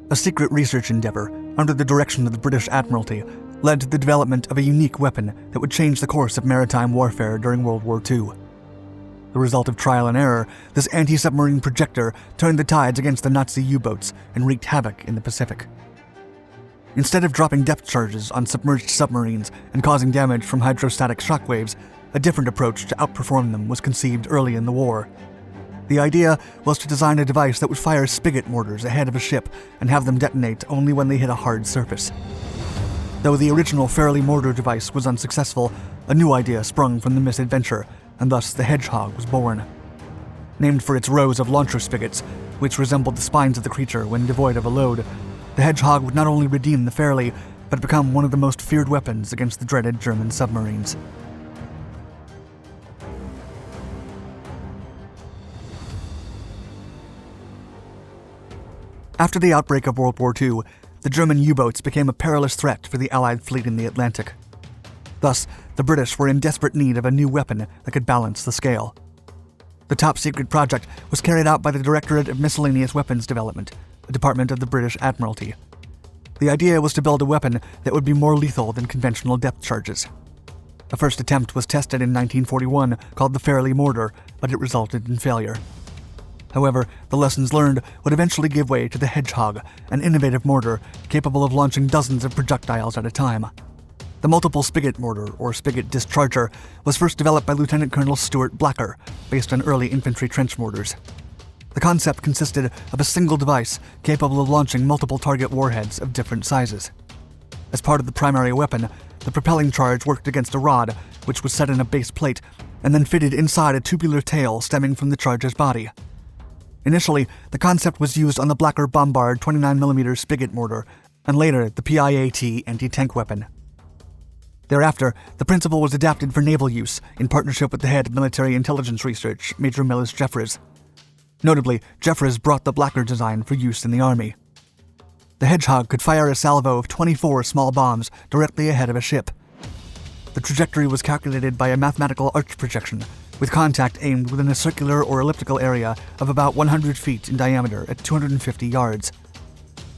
A secret research endeavor, under the direction of the British Admiralty, led to the development of a unique weapon that would change the course of maritime warfare during World War II. The result of trial and error, this anti-submarine projector turned the tides against the Nazi U-boats and wreaked havoc in the Pacific. Instead of dropping depth charges on submerged submarines and causing damage from hydrostatic shockwaves, a different approach to outperform them was conceived early in the war. The idea was to design a device that would fire spigot mortars ahead of a ship and have them detonate only when they hit a hard surface. Though the original Fairley mortar device was unsuccessful, a new idea sprung from the misadventure, and thus the Hedgehog was born. Named for its rows of launcher spigots, which resembled the spines of the creature when devoid of a load, the Hedgehog would not only redeem the Fairley, but become one of the most feared weapons against the dreaded German submarines. After the outbreak of World War II, the German U-boats became a perilous threat for the Allied fleet in the Atlantic. Thus, the British were in desperate need of a new weapon that could balance the scale. The top-secret project was carried out by the Directorate of Miscellaneous Weapons Development, a department of the British Admiralty. The idea was to build a weapon that would be more lethal than conventional depth charges. A first attempt was tested in 1941 called the Fairley mortar, but it resulted in failure. However, the lessons learned would eventually give way to the Hedgehog, an innovative mortar capable of launching dozens of projectiles at a time. The multiple spigot mortar, or spigot discharger, was first developed by Lieutenant Colonel Stuart Blacker, based on early infantry trench mortars. The concept consisted of a single device capable of launching multiple target warheads of different sizes. As part of the primary weapon, the propelling charge worked against a rod, which was set in a base plate, and then fitted inside a tubular tail stemming from the charge's body. Initially, the concept was used on the Blacker Bombard 29mm spigot mortar, and later the PIAT anti-tank weapon. Thereafter, the principle was adapted for naval use in partnership with the head of military intelligence research, Major Millis Jeffreys. Notably, Jeffreys brought the Blacker design for use in the Army. The Hedgehog could fire a salvo of 24 small bombs directly ahead of a ship. The trajectory was calculated by a mathematical arch projection, with contact aimed within a circular or elliptical area of about 100 feet in diameter at 250 yards.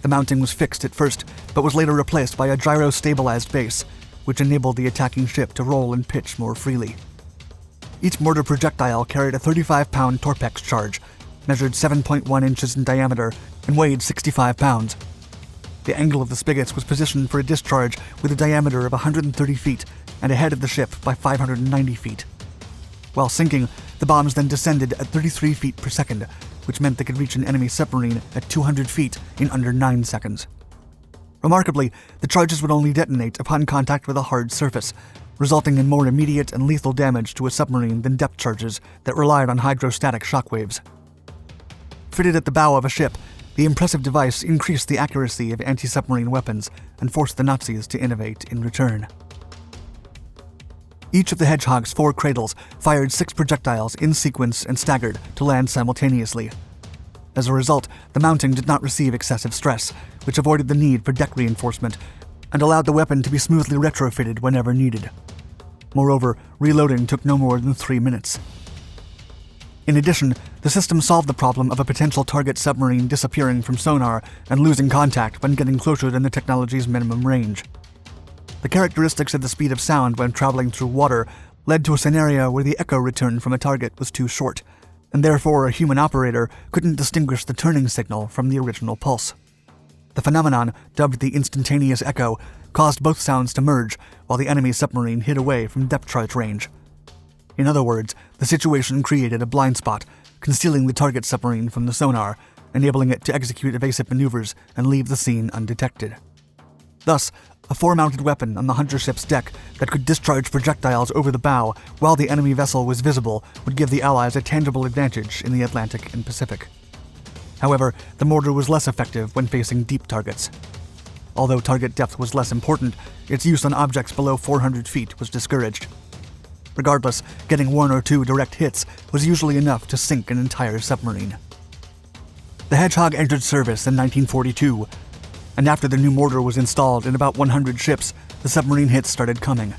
The mounting was fixed at first, but was later replaced by a gyro-stabilized base, which enabled the attacking ship to roll and pitch more freely. Each mortar projectile carried a 35-pound Torpex charge, measured 7.1 inches in diameter, and weighed 65 pounds. The angle of the spigots was positioned for a discharge with a diameter of 130 feet and ahead of the ship by 590 feet. While sinking, the bombs then descended at 33 feet per second, which meant they could reach an enemy submarine at 200 feet in under 9 seconds. Remarkably, the charges would only detonate upon contact with a hard surface, resulting in more immediate and lethal damage to a submarine than depth charges that relied on hydrostatic shockwaves. Fitted at the bow of a ship, the impressive device increased the accuracy of anti-submarine weapons and forced the Nazis to innovate in return. Each of the Hedgehog's 4 cradles fired 6 projectiles in sequence and staggered to land simultaneously. As a result, the mounting did not receive excessive stress, which avoided the need for deck reinforcement and allowed the weapon to be smoothly retrofitted whenever needed. Moreover, reloading took no more than 3 minutes. In addition, the system solved the problem of a potential target submarine disappearing from sonar and losing contact when getting closer than the technology's minimum range. The characteristics of the speed of sound when traveling through water led to a scenario where the echo return from a target was too short, and therefore a human operator couldn't distinguish the turning signal from the original pulse. The phenomenon, dubbed the instantaneous echo, caused both sounds to merge while the enemy submarine hid away from depth charge range. In other words, the situation created a blind spot, concealing the target submarine from the sonar, enabling it to execute evasive maneuvers and leave the scene undetected. Thus, a 4-mounted weapon on the hunter ship's deck that could discharge projectiles over the bow while the enemy vessel was visible would give the Allies a tangible advantage in the Atlantic and Pacific. However, the mortar was less effective when facing deep targets. Although target depth was less important, its use on objects below 400 feet was discouraged. Regardless, getting 1 or 2 direct hits was usually enough to sink an entire submarine. The Hedgehog entered service in 1942, and after the new mortar was installed in about 100 ships, the submarine hits started coming.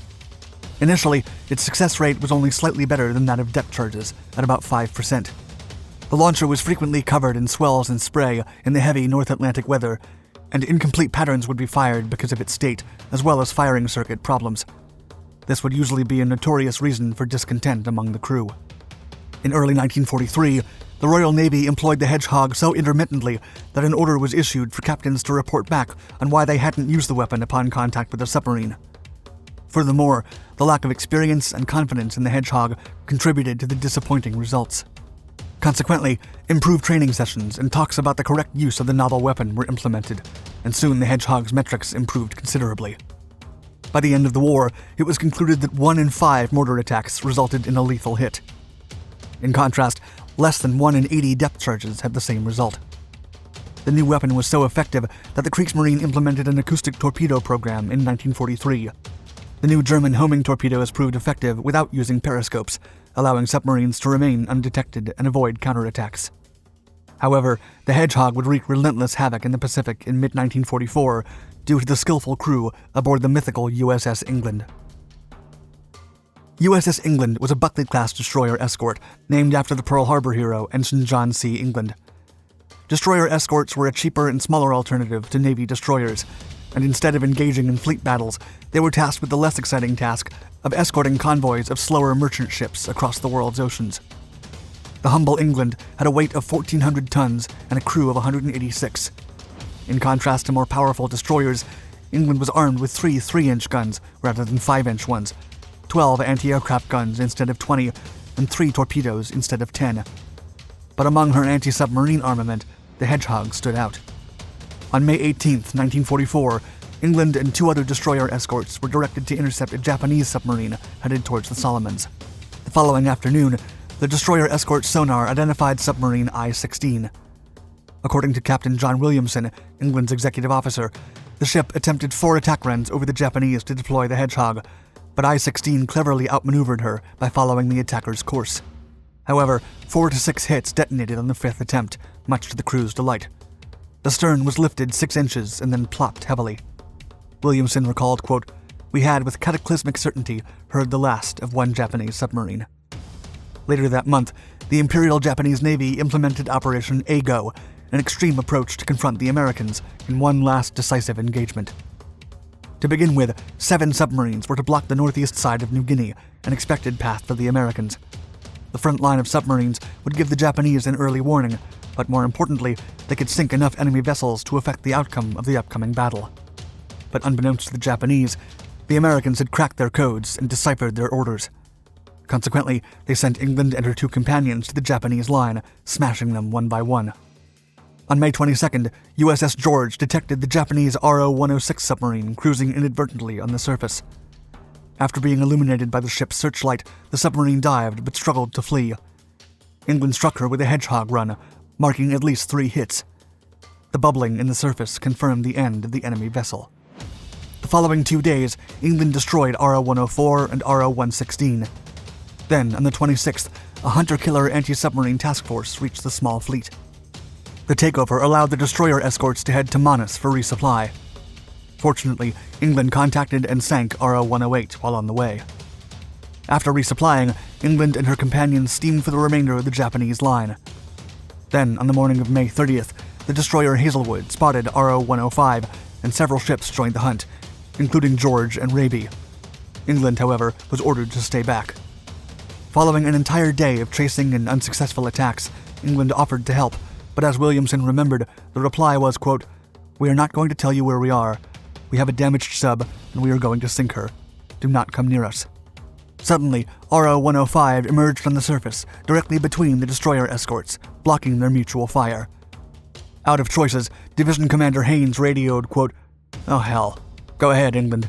Initially, its success rate was only slightly better than that of depth charges, at about 5%. The launcher was frequently covered in swells and spray in the heavy North Atlantic weather, and incomplete patterns would be fired because of its state, as well as firing circuit problems. This would usually be a notorious reason for discontent among the crew. In early 1943, the Royal Navy employed the Hedgehog so intermittently that an order was issued for captains to report back on why they hadn't used the weapon upon contact with a submarine. Furthermore, the lack of experience and confidence in the Hedgehog contributed to the disappointing results. Consequently, improved training sessions and talks about the correct use of the novel weapon were implemented, and soon the Hedgehog's metrics improved considerably. By the end of the war, it was concluded that 1 in 5 mortar attacks resulted in a lethal hit. In contrast, less than 1 in 80 depth charges had the same result. The new weapon was so effective that the Kriegsmarine implemented an acoustic torpedo program in 1943. The new German homing torpedoes proved effective without using periscopes, allowing submarines to remain undetected and avoid counterattacks. However, the Hedgehog would wreak relentless havoc in the Pacific in mid-1944 due to the skillful crew aboard the mythical USS England. USS England was a Buckley-class destroyer escort named after the Pearl Harbor hero Ensign John C. England. Destroyer escorts were a cheaper and smaller alternative to Navy destroyers, and instead of engaging in fleet battles, they were tasked with the less exciting task of escorting convoys of slower merchant ships across the world's oceans. The humble England had a weight of 1,400 tons and a crew of 186. In contrast to more powerful destroyers, England was armed with 3 3-inch guns rather than 5-inch ones, 12 anti-aircraft guns instead of 20, and 3 torpedoes instead of 10. But among her anti-submarine armament, the Hedgehog stood out. On May 18, 1944, England and 2 other destroyer escorts were directed to intercept a Japanese submarine headed towards the Solomons. The following afternoon, the destroyer escort sonar identified submarine I-16. According to Captain John Williamson, England's executive officer, the ship attempted 4 attack runs over the Japanese to deploy the Hedgehog, but I-16 cleverly outmaneuvered her by following the attacker's course. However, 4 to 6 hits detonated on the 5th attempt, much to the crew's delight. The stern was lifted 6 inches and then plopped heavily. Williamson recalled, quote, "We had with cataclysmic certainty heard the last of one Japanese submarine." Later that month, the Imperial Japanese Navy implemented Operation A-Go, an extreme approach to confront the Americans in one last decisive engagement. To begin with, 7 submarines were to block the northeast side of New Guinea, an expected path for the Americans. The front line of submarines would give the Japanese an early warning, but more importantly, they could sink enough enemy vessels to affect the outcome of the upcoming battle. But unbeknownst to the Japanese, the Americans had cracked their codes and deciphered their orders. Consequently, they sent England and her 2 companions to the Japanese line, smashing them one by one. On May 22nd, USS George detected the Japanese RO-106 submarine cruising inadvertently on the surface. After being illuminated by the ship's searchlight, the submarine dived but struggled to flee. England struck her with a Hedgehog run, marking at least 3 hits. The bubbling in the surface confirmed the end of the enemy vessel. The following 2 days, England destroyed RO-104 and RO-116. Then, on the 26th, a hunter-killer anti-submarine task force reached the small fleet. The takeover allowed the destroyer escorts to head to Manus for resupply. Fortunately, England contacted and sank RO-108 while on the way. After resupplying, England and her companions steamed for the remainder of the Japanese line. Then, on the morning of May 30th, the destroyer Hazelwood spotted RO-105, and several ships joined the hunt, including George and Raby. England, however, was ordered to stay back. Following an entire day of chasing and unsuccessful attacks, England offered to help, but as Williamson remembered, the reply was, quote, "We are not going to tell you where we are. We have a damaged sub, and we are going to sink her. Do not come near us." Suddenly, RO-105 emerged on the surface, directly between the destroyer escorts, blocking their mutual fire. Out of choices, Division Commander Haynes radioed, quote, "Oh hell. Go ahead, England."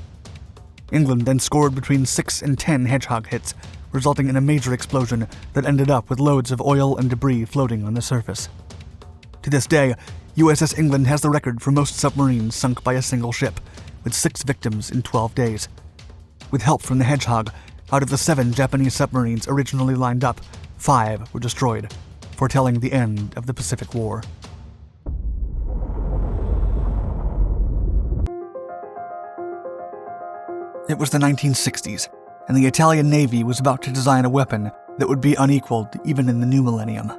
England then scored between 6 and 10 Hedgehog hits, resulting in a major explosion that ended up with loads of oil and debris floating on the surface. To this day, USS England has the record for most submarines sunk by a single ship, with 6 victims in 12 days. With help from the Hedgehog, out of the 7 Japanese submarines originally lined up, 5 were destroyed, foretelling the end of the Pacific War. It was the 1960s, and the Italian Navy was about to design a weapon that would be unequaled even in the new millennium.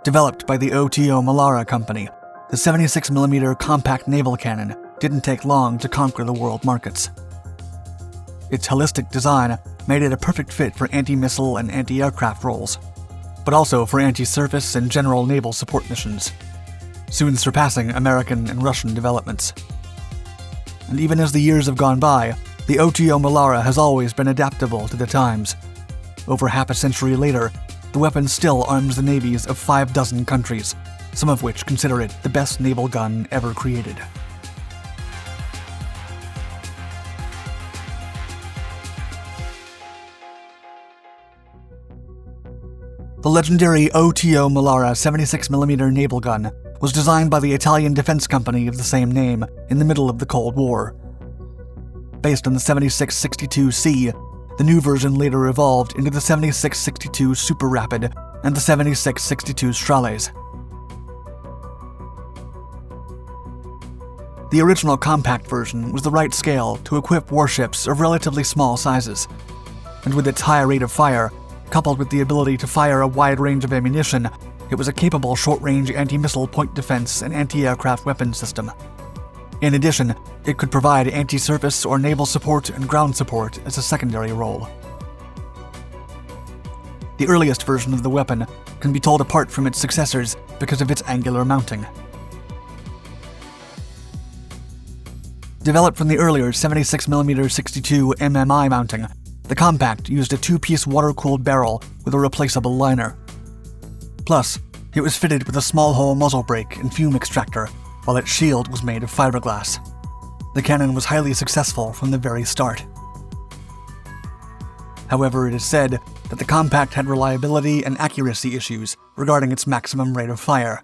Developed by the Oto Melara Company, the 76mm compact naval cannon didn't take long to conquer the world markets. Its holistic design made it a perfect fit for anti-missile and anti-aircraft roles, but also for anti-surface and general naval support missions, soon surpassing American and Russian developments. And even as the years have gone by, the Oto Melara has always been adaptable to the times. Over half a century later, the weapon still arms the navies of 6 countries, some of which consider it the best naval gun ever created. The legendary Oto Melara 76mm naval gun was designed by the Italian defense company of the same name in the middle of the Cold War. Based on the 7662C, the new version later evolved into the 7662 Super Rapid and the 7662 Strales. The original compact version was the right scale to equip warships of relatively small sizes, and with its high rate of fire, coupled with the ability to fire a wide range of ammunition, it was a capable short-range anti-missile point defense and anti-aircraft weapon system. In addition, it could provide anti-surface or naval support and ground support as a secondary role. The earliest version of the weapon can be told apart from its successors because of its angular mounting. Developed from the earlier 76mm 62 MMI mounting, the compact used a 2-piece water-cooled barrel with a replaceable liner. Plus, it was fitted with a small-hole muzzle brake and fume extractor, while its shield was made of fiberglass. The cannon was highly successful from the very start. However, it is said that the compact had reliability and accuracy issues regarding its maximum rate of fire.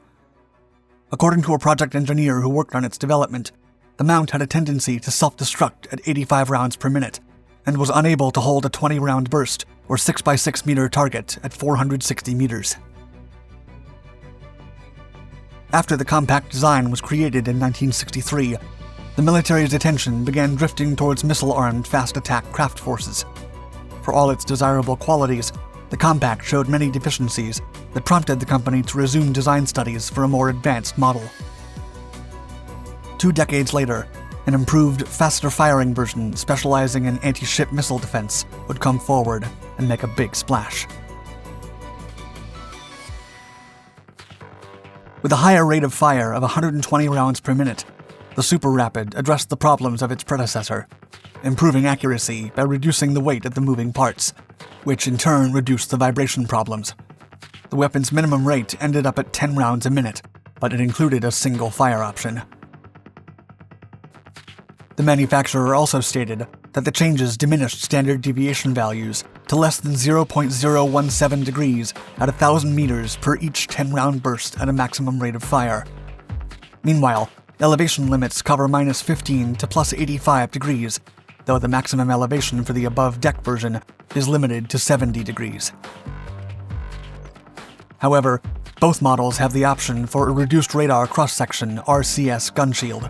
According to a project engineer who worked on its development, the mount had a tendency to self-destruct at 85 rounds per minute, and was unable to hold a 20-round burst or 6x6 meter target at 460 meters. After the compact design was created in 1963, the military's attention began drifting towards missile-armed fast-attack craft forces. For all its desirable qualities, the compact showed many deficiencies that prompted the company to resume design studies for a more advanced model. 2 decades later, an improved, faster-firing version specializing in anti-ship missile defense would come forward and make a big splash. With a higher rate of fire of 120 rounds per minute, the Super Rapid addressed the problems of its predecessor, improving accuracy by reducing the weight of the moving parts, which in turn reduced the vibration problems. The weapon's minimum rate ended up at 10 rounds a minute, but it included a single fire option. The manufacturer also stated that the changes diminished standard deviation values to less than 0.017 degrees at 1,000 meters per each 10-round burst at a maximum rate of fire. Meanwhile, elevation limits cover -15 to +85 degrees, though the maximum elevation for the above-deck version is limited to 70 degrees. However, both models have the option for a reduced radar cross-section RCS gun shield.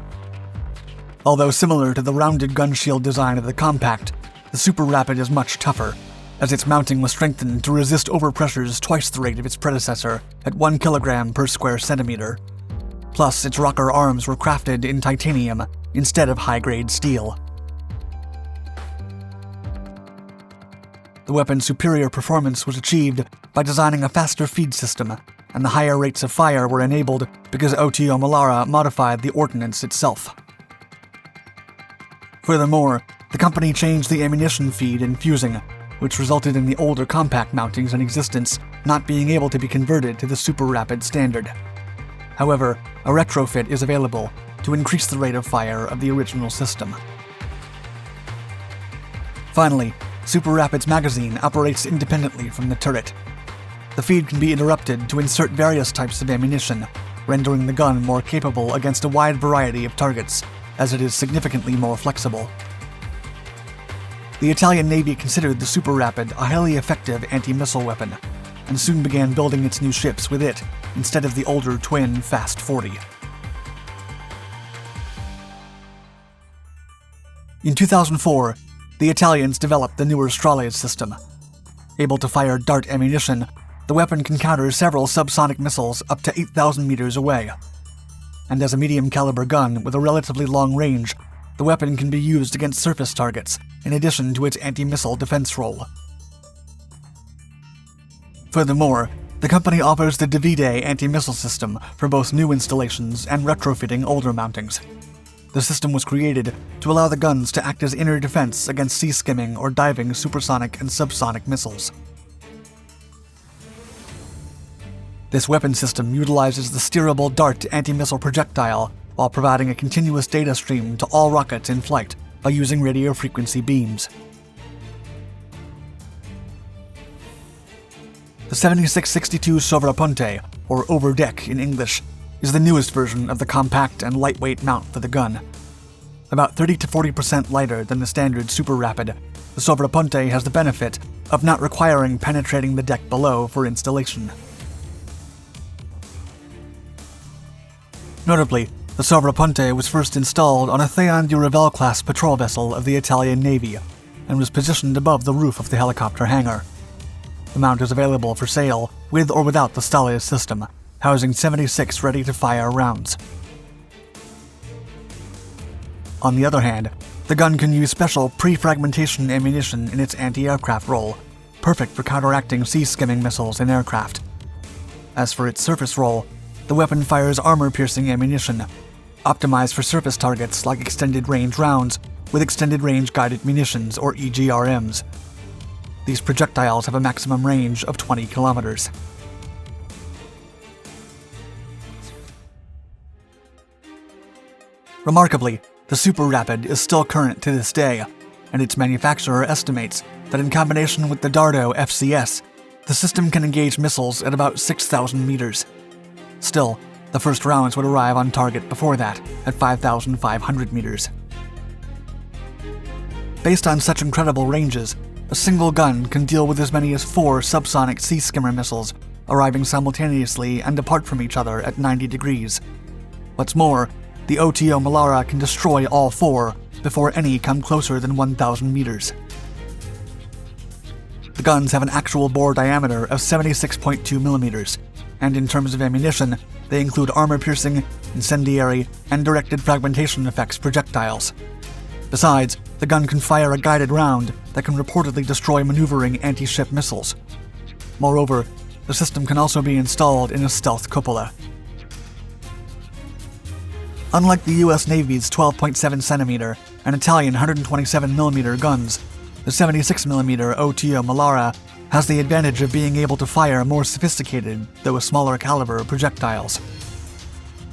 Although similar to the rounded gun shield design of the compact, the Super Rapid is much tougher, as its mounting was strengthened to resist overpressures twice the rate of its predecessor at 1 kilogram per square centimeter. Plus, its rocker arms were crafted in titanium instead of high-grade steel. The weapon's superior performance was achieved by designing a faster feed system, and the higher rates of fire were enabled because Oto Melara modified the ordnance itself. Furthermore, the company changed the ammunition feed and fusing, which resulted in the older compact mountings in existence not being able to be converted to the Super Rapid standard. However, a retrofit is available to increase the rate of fire of the original system. Finally, Super Rapid's magazine operates independently from the turret. The feed can be interrupted to insert various types of ammunition, rendering the gun more capable against a wide variety of targets, as it is significantly more flexible. The Italian Navy considered the Super Rapid a highly effective anti-missile weapon, and soon began building its new ships with it instead of the older twin Fast 40. In 2004, the Italians developed the newer Strales system. Able to fire dart ammunition, the weapon can counter several subsonic missiles up to 8,000 meters away. and as a medium-caliber gun with a relatively long range, the weapon can be used against surface targets, in addition to its anti-missile defense role. Furthermore, the company offers the Davide anti-missile system for both new installations and retrofitting older mountings. The system was created to allow the guns to act as inner defense against sea-skimming or diving supersonic and subsonic missiles. This weapon system utilizes the steerable Dart anti-missile projectile while providing a continuous data stream to all rockets in flight by using radio frequency beams. The 7662 Sovrapponte, or overdeck in English, is the newest version of the compact and lightweight mount for the gun. About 30 to 40% lighter than the standard Super Rapid, the Sovrapponte has the benefit of not requiring penetrating the deck below for installation. Notably, the Sovrapponte was first installed on a Theon du Ravel-class patrol vessel of the Italian Navy and was positioned above the roof of the helicopter hangar. The mount is available for sale with or without the Stalius system, housing 76 ready-to-fire rounds. On the other hand, the gun can use special pre-fragmentation ammunition in its anti-aircraft role, perfect for counteracting sea-skimming missiles in aircraft. As for its surface role, the weapon fires armor-piercing ammunition, optimized for surface targets like extended-range rounds with extended-range guided munitions or EGRMs. These projectiles have a maximum range of 20 kilometers. Remarkably, the Super Rapid is still current to this day, and its manufacturer estimates that in combination with the Dardo FCS, the system can engage missiles at about 6,000 meters. Still, the first rounds would arrive on target before that, at 5,500 meters. Based on such incredible ranges, a single gun can deal with as many as 4 subsonic sea skimmer missiles, arriving simultaneously and apart from each other at 90 degrees. What's more, the Oto Melara can destroy all 4 before any come closer than 1,000 meters. The guns have an actual bore diameter of 76.2 millimeters, and in terms of ammunition, they include armor-piercing, incendiary, and directed fragmentation effects projectiles. Besides, the gun can fire a guided round that can reportedly destroy maneuvering anti-ship missiles. Moreover, the system can also be installed in a stealth cupola. Unlike the US Navy's 12.7cm and Italian 127mm guns, the 76mm Oto Melara has the advantage of being able to fire more sophisticated, though smaller caliber, projectiles.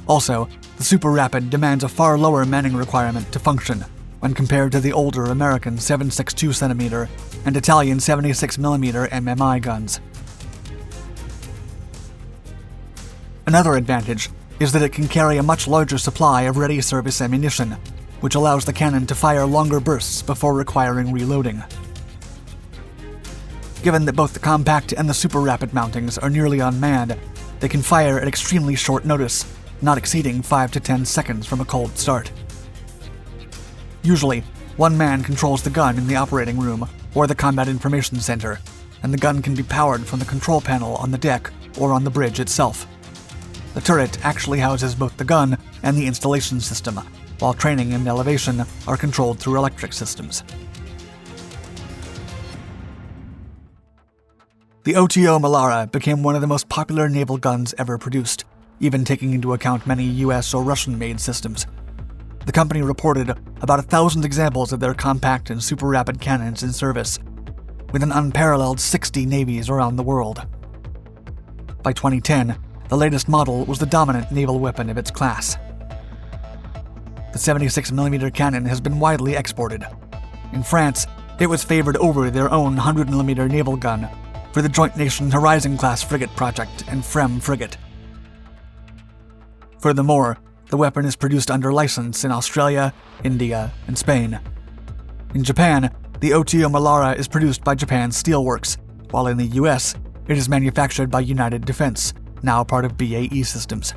Also, the Super Rapid demands a far lower manning requirement to function when compared to the older American 7.62cm and Italian 76mm MMI guns. Another advantage is that it can carry a much larger supply of ready service ammunition, which allows the cannon to fire longer bursts before requiring reloading. Given that both the compact and the Super Rapid mountings are nearly unmanned, they can fire at extremely short notice, not exceeding 5 to 10 seconds from a cold start. Usually, one man controls the gun in the operating room or the Combat Information Center, and the gun can be powered from the control panel on the deck or on the bridge itself. The turret actually houses both the gun and the installation system, while training and elevation are controlled through electric systems. The Oto Melara became one of the most popular naval guns ever produced, even taking into account many US or Russian-made systems. The company reported about 1,000 examples of their compact and super rapid cannons in service, with an unparalleled 60 navies around the world. By 2010, the latest model was the dominant naval weapon of its class. The 76mm cannon has been widely exported. In France, it was favored over their own 100mm naval gun for the Joint Nation Horizon-class frigate project and FREM frigate. Furthermore, the weapon is produced under license in Australia, India, and Spain. In Japan, the Oto Melara is produced by Japan Steelworks, while in the US, it is manufactured by United Defense, now part of BAE Systems.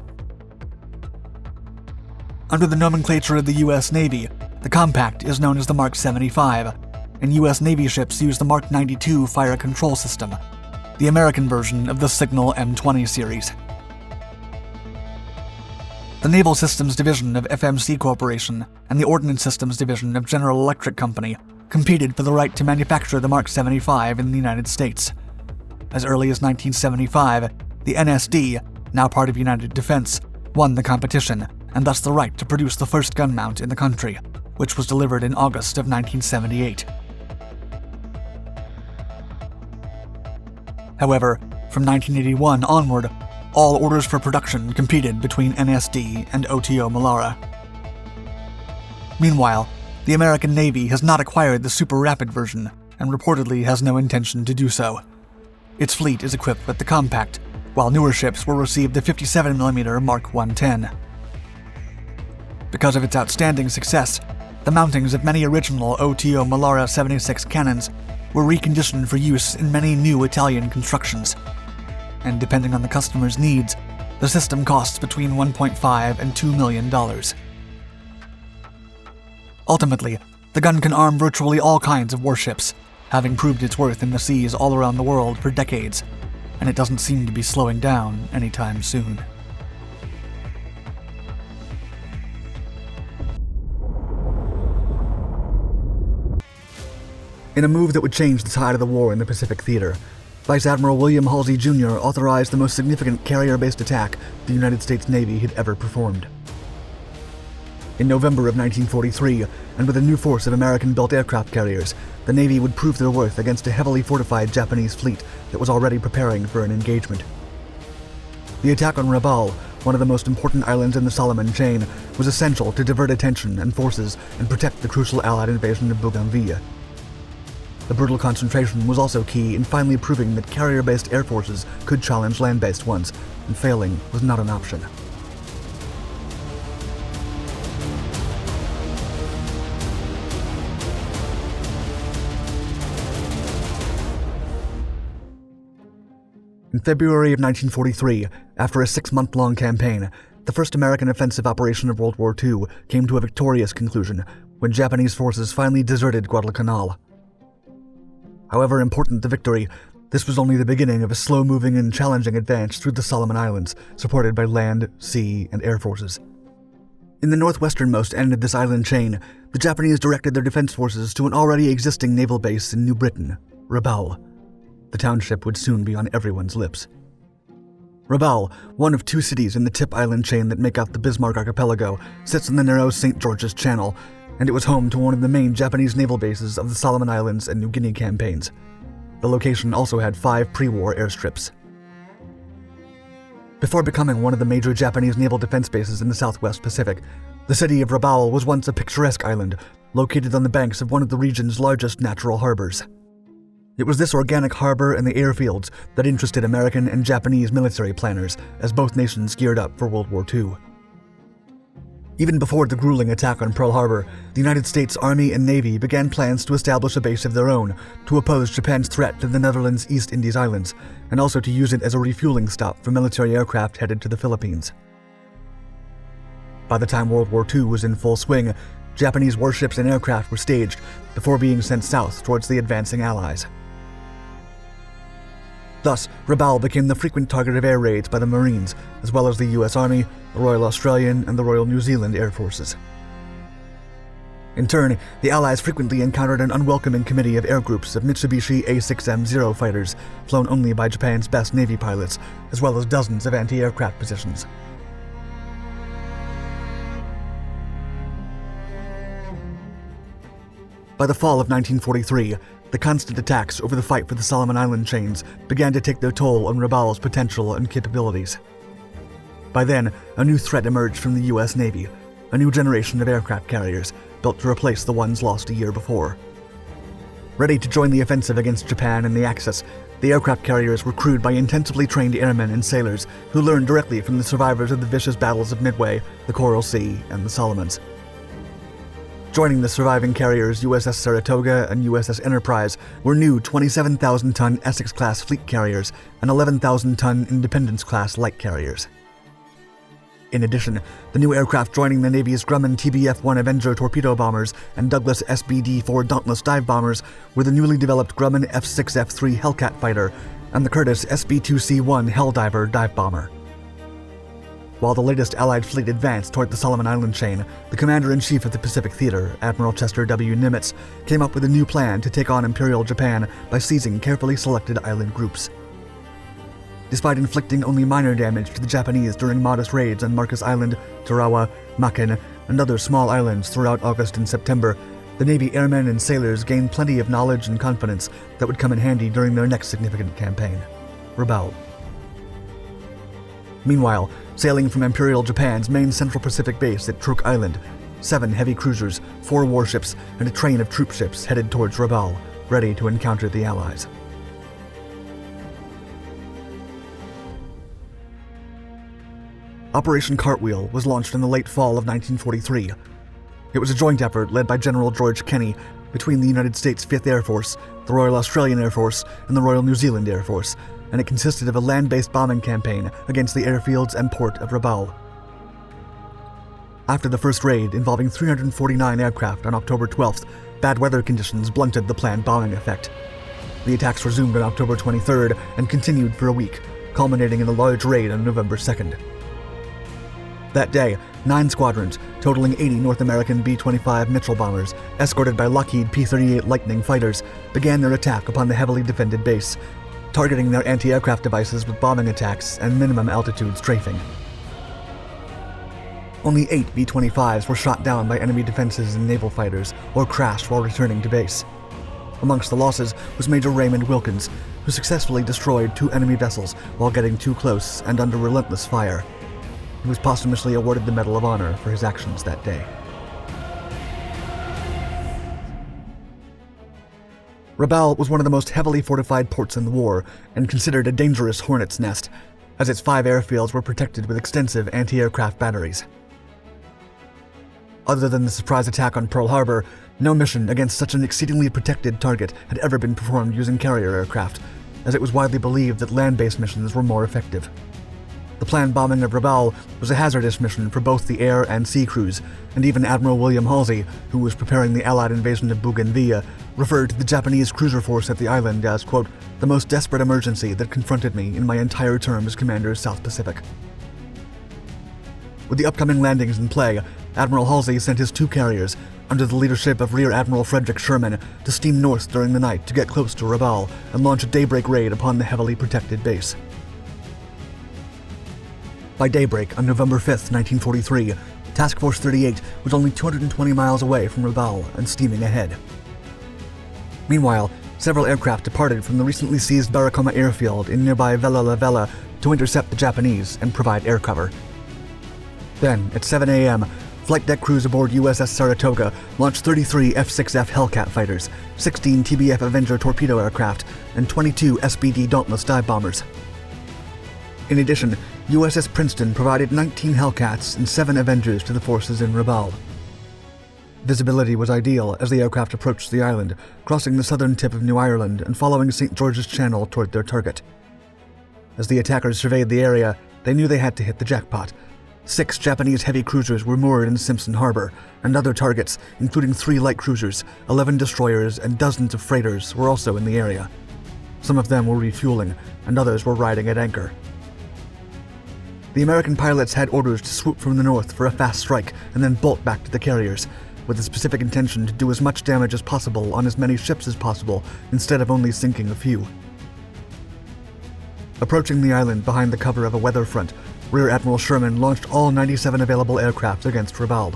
Under the nomenclature of the US Navy, the compact is known as the Mark 75, and US Navy ships use the Mark 92 fire control system, the American version of the Signal M20 series. The The Naval Systems Division of FMC Corporation and the Ordnance Systems Division of General Electric Company competed for the right to manufacture the Mark 75 in the United States. As early as 1975, the NSD, now part of United Defense, won the competition and thus the right to produce the first gun mount in the country, which was delivered in August of 1978. However, from 1981 onward, all orders for production competed between NSD and Oto Melara. Meanwhile, the American Navy has not acquired the super rapid version and reportedly has no intention to do so. Its fleet is equipped with the compact, while newer ships will receive the 57mm Mark 110. Because of its outstanding success, the mountings of many original Oto Melara 76 cannons were reconditioned for use in many new Italian constructions. And depending on the customer's needs, the system costs between $1.5 and $2 million. Ultimately, the gun can arm virtually all kinds of warships, having proved its worth in the seas all around the world for decades, and it doesn't seem to be slowing down anytime soon. In a move that would change the tide of the war in the Pacific Theater, Vice Admiral William Halsey Jr. authorized the most significant carrier-based attack the United States Navy had ever performed. In November of 1943, and with a new force of American-built aircraft carriers, the Navy would prove their worth against a heavily fortified Japanese fleet that was already preparing for an engagement. The attack on Rabaul, one of the most important islands in the Solomon chain, was essential to divert attention and forces and protect the crucial Allied invasion of Bougainville. The brutal concentration was also key in finally proving that carrier-based air forces could challenge land-based ones, and failing was not an option. In February of 1943, after a 6-month-long campaign, the first American offensive operation of World War II came to a victorious conclusion when Japanese forces finally deserted Guadalcanal. However important the victory, this was only the beginning of a slow-moving and challenging advance through the Solomon Islands, supported by land, sea, and air forces. In the northwesternmost end of this island chain, the Japanese directed their defense forces to an already existing naval base in New Britain, Rabaul. The township would soon be on everyone's lips. Rabaul, one of 2 cities in the Tip Island chain that make up the Bismarck Archipelago, sits in the narrow St. George's Channel, and it was home to one of the main Japanese naval bases of the Solomon Islands and New Guinea campaigns. The location also had 5 pre-war airstrips. Before becoming one of the major Japanese naval defense bases in the Southwest Pacific, the city of Rabaul was once a picturesque island, located on the banks of one of the region's largest natural harbors. It was this organic harbor and the airfields that interested American and Japanese military planners as both nations geared up for World War II. Even before the grueling attack on Pearl Harbor, the United States Army and Navy began plans to establish a base of their own to oppose Japan's threat to the Netherlands' East Indies Islands, and also to use it as a refueling stop for military aircraft headed to the Philippines. By the time World War II was in full swing, Japanese warships and aircraft were staged before being sent south towards the advancing Allies. Thus, Rabaul became the frequent target of air raids by the Marines, as well as the US Army, the Royal Australian, and the Royal New Zealand Air Forces. In turn, the Allies frequently encountered an unwelcoming committee of air groups of Mitsubishi A6M0 fighters, flown only by Japan's best Navy pilots, as well as dozens of anti-aircraft positions. By the fall of 1943, the constant attacks over the fight for the Solomon Island chains began to take their toll on Rabaul's potential and capabilities. By then, a new threat emerged from the US Navy, a new generation of aircraft carriers built to replace the ones lost a year before. Ready to join the offensive against Japan and the Axis, the aircraft carriers were crewed by intensively trained airmen and sailors who learned directly from the survivors of the vicious battles of Midway, the Coral Sea, and the Solomons. Joining the surviving carriers USS Saratoga and USS Enterprise were new 27,000-ton Essex-class fleet carriers and 11,000-ton Independence-class light carriers. In addition, the new aircraft joining the Navy's Grumman TBF-1 Avenger torpedo bombers and Douglas SBD-4 Dauntless dive bombers were the newly developed Grumman F6F3 Hellcat fighter and the Curtiss SB-2C-1 Helldiver dive bomber. While the latest Allied fleet advanced toward the Solomon Island chain, the commander-in-chief of the Pacific Theater, Admiral Chester W. Nimitz, came up with a new plan to take on Imperial Japan by seizing carefully selected island groups. Despite inflicting only minor damage to the Japanese during modest raids on Marcus Island, Tarawa, Makin, and other small islands throughout August and September, the Navy airmen and sailors gained plenty of knowledge and confidence that would come in handy during their next significant campaign, Rabaul. Meanwhile, sailing from Imperial Japan's main Central Pacific base at Truk Island, 7 heavy cruisers, 4 warships, and a train of troop ships headed towards Rabaul, ready to encounter the Allies. Operation Cartwheel was launched in the late fall of 1943. It was a joint effort led by General George Kenny between the United States 5th Air Force, the Royal Australian Air Force, and the Royal New Zealand Air Force, and it consisted of a land-based bombing campaign against the airfields and port of Rabaul. After the first raid, involving 349 aircraft on October 12th, bad weather conditions blunted the planned bombing effect. The attacks resumed on October 23rd and continued for a week, culminating in a large raid on November 2nd. That day, 9 squadrons, totaling 80 North American B-25 Mitchell bombers, escorted by Lockheed P-38 Lightning fighters, began their attack upon the heavily defended base, targeting their anti-aircraft devices with bombing attacks and minimum altitude strafing. Only 8 B-25s were shot down by enemy defenses and naval fighters, or crashed while returning to base. Amongst the losses was Major Raymond Wilkins, who successfully destroyed 2 enemy vessels while getting too close and under relentless fire. He was posthumously awarded the Medal of Honor for his actions that day. Rabaul was one of the most heavily fortified ports in the war and considered a dangerous hornet's nest, as its 5 airfields were protected with extensive anti-aircraft batteries. Other than the surprise attack on Pearl Harbor, no mission against such an exceedingly protected target had ever been performed using carrier aircraft, as it was widely believed that land-based missions were more effective. The planned bombing of Rabaul was a hazardous mission for both the air and sea crews, and even Admiral William Halsey, who was preparing the Allied invasion of Bougainville, referred to the Japanese cruiser force at the island as, quote, the most desperate emergency that confronted me in my entire term as Commander South Pacific. With the upcoming landings in play, Admiral Halsey sent his 2 carriers, under the leadership of Rear Admiral Frederick Sherman, to steam north during the night to get close to Rabaul and launch a daybreak raid upon the heavily protected base. By daybreak on November 5th, 1943, Task Force 38 was only 220 miles away from Rabaul and steaming ahead. Meanwhile, several aircraft departed from the recently seized Baracoma airfield in nearby Vella La Vella to intercept the Japanese and provide air cover. Then, at 7 a.m., flight deck crews aboard USS Saratoga launched 33 F-6F Hellcat fighters, 16 TBF Avenger torpedo aircraft, and 22 SBD Dauntless dive bombers. In addition, USS Princeton provided 19 Hellcats and 7 Avengers to the forces in Rabaul. Visibility was ideal as the aircraft approached the island, crossing the southern tip of New Ireland and following St. George's Channel toward their target. As the attackers surveyed the area, they knew they had to hit the jackpot. 6 Japanese heavy cruisers were moored in Simpson Harbor, and other targets, including 3 light cruisers, 11 destroyers, and dozens of freighters, were also in the area. Some of them were refueling, and others were riding at anchor. The American pilots had orders to swoop from the north for a fast strike and then bolt back to the carriers, with the specific intention to do as much damage as possible on as many ships as possible instead of only sinking a few. Approaching the island behind the cover of a weather front, Rear Admiral Sherman launched all 97 available aircraft against Rabaul.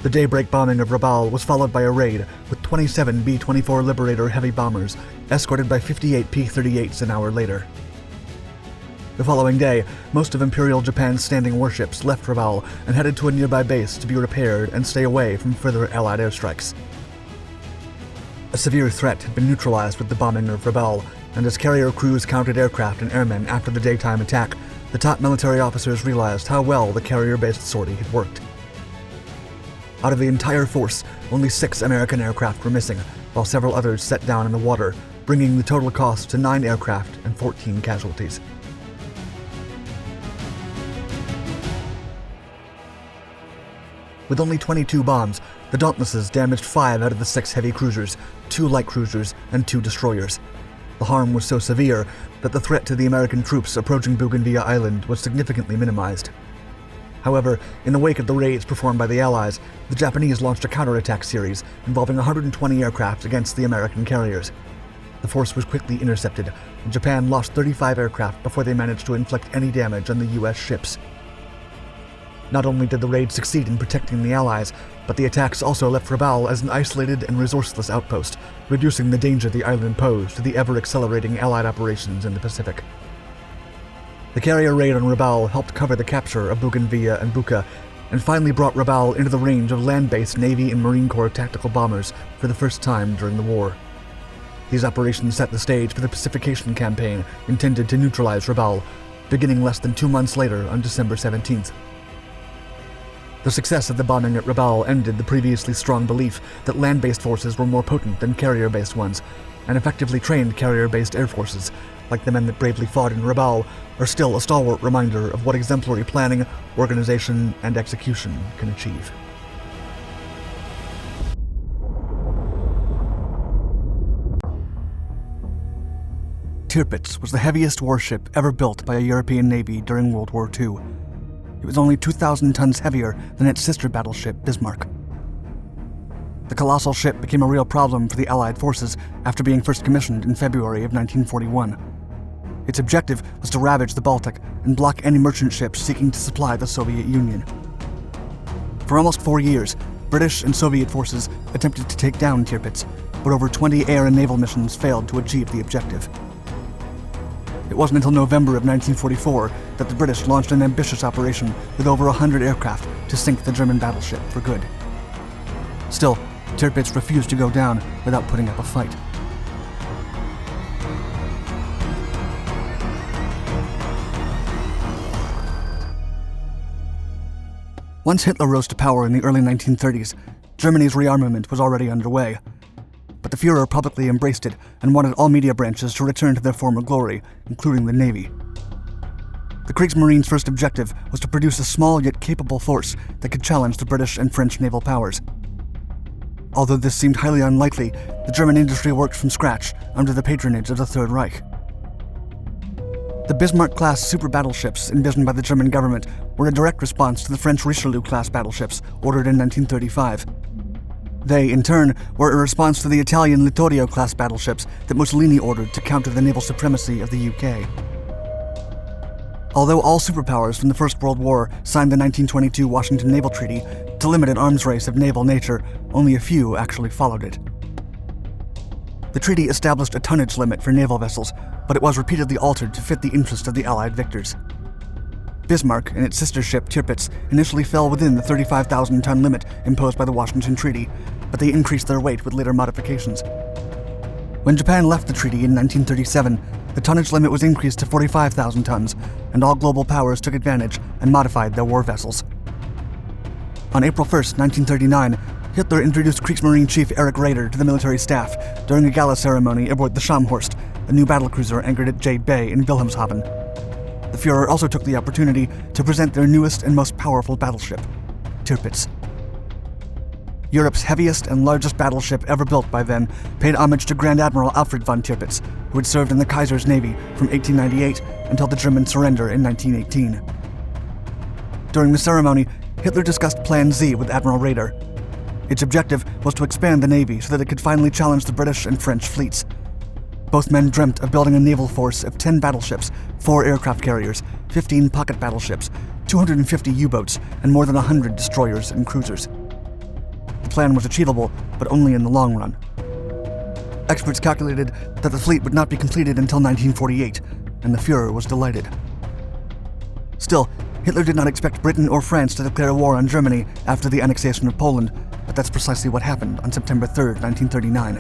The daybreak bombing of Rabaul was followed by a raid with 27 B-24 Liberator heavy bombers, escorted by 58 P-38s an hour later. The following day, most of Imperial Japan's standing warships left Rabaul and headed to a nearby base to be repaired and stay away from further Allied airstrikes. A severe threat had been neutralized with the bombing of Rabaul, and as carrier crews counted aircraft and airmen after the daytime attack, the top military officers realized how well the carrier-based sortie had worked. Out of the entire force, only 6 American aircraft were missing, while several others set down in the water, bringing the total cost to 9 aircraft and 14 casualties. With only 22 bombs, the Dauntlesses damaged 5 out of the 6 heavy cruisers, 2 light cruisers, and 2 destroyers. The harm was so severe that the threat to the American troops approaching Bougainville Island was significantly minimized. However, in the wake of the raids performed by the Allies, the Japanese launched a counterattack series involving 120 aircraft against the American carriers. The force was quickly intercepted, and Japan lost 35 aircraft before they managed to inflict any damage on the U.S. ships. Not only did the raid succeed in protecting the Allies, but the attacks also left Rabaul as an isolated and resourceless outpost, reducing the danger the island posed to the ever-accelerating Allied operations in the Pacific. The carrier raid on Rabaul helped cover the capture of Bougainville and Buka, and finally brought Rabaul into the range of land-based Navy and Marine Corps tactical bombers for the first time during the war. These operations set the stage for the pacification campaign intended to neutralize Rabaul, beginning less than 2 months later on December 17th. The success of the bombing at Rabaul ended the previously strong belief that land-based forces were more potent than carrier-based ones, and effectively trained carrier-based air forces, like the men that bravely fought in Rabaul, are still a stalwart reminder of what exemplary planning, organization, and execution can achieve. Tirpitz was the heaviest warship ever built by a European navy during World War II. It was only 2,000 tons heavier than its sister battleship, Bismarck. The colossal ship became a real problem for the Allied forces after being first commissioned in February of 1941. Its objective was to ravage the Baltic and block any merchant ships seeking to supply the Soviet Union. For almost 4 years, British and Soviet forces attempted to take down Tirpitz, but over 20 air and naval missions failed to achieve the objective. It wasn't until November of 1944 that the British launched an ambitious operation with over 100 aircraft to sink the German battleship for good. Still, Tirpitz refused to go down without putting up a fight. Once Hitler rose to power in the early 1930s, Germany's rearmament was already underway. But the Führer publicly embraced it and wanted all media branches to return to their former glory, including the Navy. The Kriegsmarine's first objective was to produce a small yet capable force that could challenge the British and French naval powers. Although this seemed highly unlikely, the German industry worked from scratch under the patronage of the Third Reich. The Bismarck-class super battleships envisioned by the German government were a direct response to the French Richelieu-class battleships ordered in 1935. They, in turn, were a response to the Italian Littorio-class battleships that Mussolini ordered to counter the naval supremacy of the UK. Although all superpowers from the First World War signed the 1922 Washington Naval Treaty to limit an arms race of naval nature, only a few actually followed it. The treaty established a tonnage limit for naval vessels, but it was repeatedly altered to fit the interest of the Allied victors. Bismarck and its sister ship Tirpitz initially fell within the 35,000-ton limit imposed by the Washington Treaty, but they increased their weight with later modifications. When Japan left the treaty in 1937, the tonnage limit was increased to 45,000 tons, and all global powers took advantage and modified their war vessels. On April 1, 1939, Hitler introduced Kriegsmarine Chief Erich Raeder to the military staff during a gala ceremony aboard the Scharnhorst, a new battlecruiser anchored at Jade Bay in Wilhelmshaven. The Führer also took the opportunity to present their newest and most powerful battleship, Tirpitz. Europe's heaviest and largest battleship ever built by then paid homage to Grand Admiral Alfred von Tirpitz, who had served in the Kaiser's Navy from 1898 until the German surrender in 1918. During the ceremony, Hitler discussed Plan Z with Admiral Raeder. Its objective was to expand the Navy so that it could finally challenge the British and French fleets. Both men dreamt of building a naval force of 10 battleships, 4 aircraft carriers, 15 pocket battleships, 250 U-boats, and more than 100 destroyers and cruisers. The plan was achievable, but only in the long run. Experts calculated that the fleet would not be completed until 1948, and the Führer was delighted. Still, Hitler did not expect Britain or France to declare war on Germany after the annexation of Poland, but that's precisely what happened on September 3, 1939.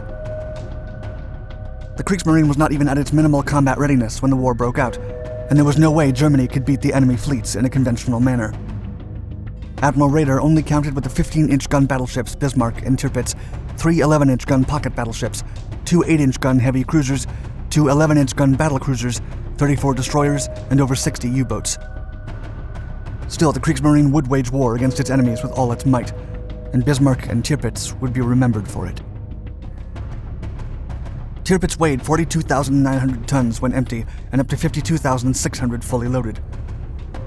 The Kriegsmarine was not even at its minimal combat readiness when the war broke out, and there was no way Germany could beat the enemy fleets in a conventional manner. Admiral Raeder only counted with the 15-inch gun battleships Bismarck and Tirpitz, 3 11-inch gun pocket battleships, 2 8-inch gun heavy cruisers, 2 11-inch gun battle cruisers, 34 destroyers, and over 60 U-boats. Still, the Kriegsmarine would wage war against its enemies with all its might, and Bismarck and Tirpitz would be remembered for it. Tirpitz weighed 42,900 tons when empty and up to 52,600 fully loaded.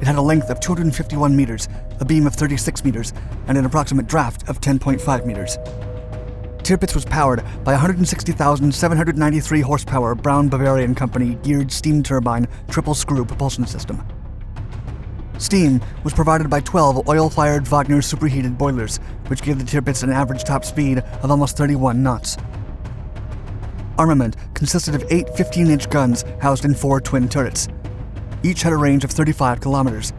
It had a length of 251 meters, a beam of 36 meters, and an approximate draft of 10.5 meters. Tirpitz was powered by a 160,793 horsepower Brown Bavarian Company geared steam turbine triple-screw propulsion system. Steam was provided by 12 oil-fired Wagner superheated boilers, which gave the Tirpitz an average top speed of almost 31 knots. Armament consisted of 8 15-inch guns housed in 4 twin turrets. Each had a range of 35 kilometers.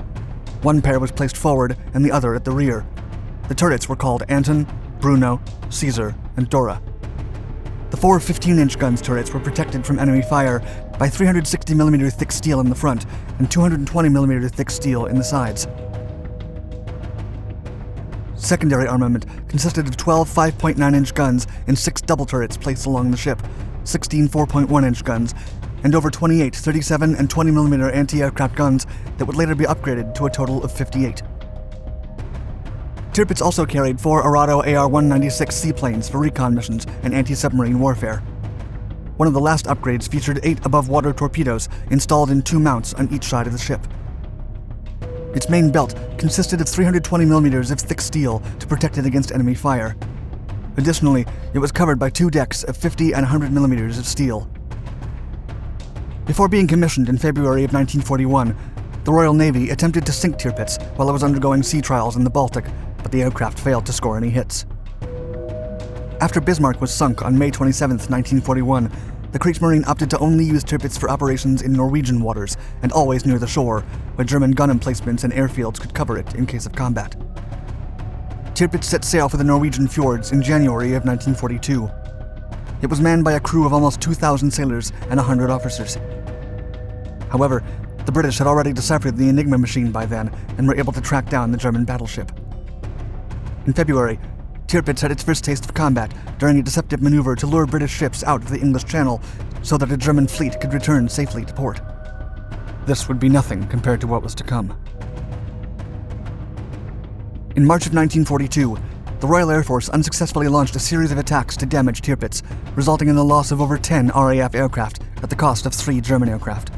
One pair was placed forward and the other at the rear. The turrets were called Anton, Bruno, Caesar, and Dora. The 4 15-inch guns turrets were protected from enemy fire by 360mm thick steel in the front and 220mm thick steel in the sides. Secondary armament consisted of 12 5.9-inch guns and 6 double turrets placed along the ship, 16 4.1-inch guns, and over 28 37 and 20mm anti-aircraft guns that would later be upgraded to a total of 58. Tirpitz also carried 4 Arado AR-196 seaplanes for recon missions and anti-submarine warfare. One of the last upgrades featured 8 above-water torpedoes installed in 2 mounts on each side of the ship. Its main belt consisted of 320mm of thick steel to protect it against enemy fire. Additionally, it was covered by 2 decks of 50 and 100mm of steel. Before being commissioned in February of 1941, the Royal Navy attempted to sink Tirpitz while it was undergoing sea trials in the Baltic, but the aircraft failed to score any hits. After Bismarck was sunk on May 27, 1941, the Kriegsmarine opted to only use Tirpitz for operations in Norwegian waters and always near the shore, where German gun emplacements and airfields could cover it in case of combat. Tirpitz set sail for the Norwegian fjords in January of 1942. It was manned by a crew of almost 2,000 sailors and 100 officers. However, the British had already deciphered the Enigma machine by then and were able to track down the German battleship. In February, Tirpitz had its first taste of combat during a deceptive maneuver to lure British ships out of the English Channel so that a German fleet could return safely to port. This would be nothing compared to what was to come. In March of 1942, the Royal Air Force unsuccessfully launched a series of attacks to damage Tirpitz, resulting in the loss of over 10 RAF aircraft at the cost of 3 German aircraft.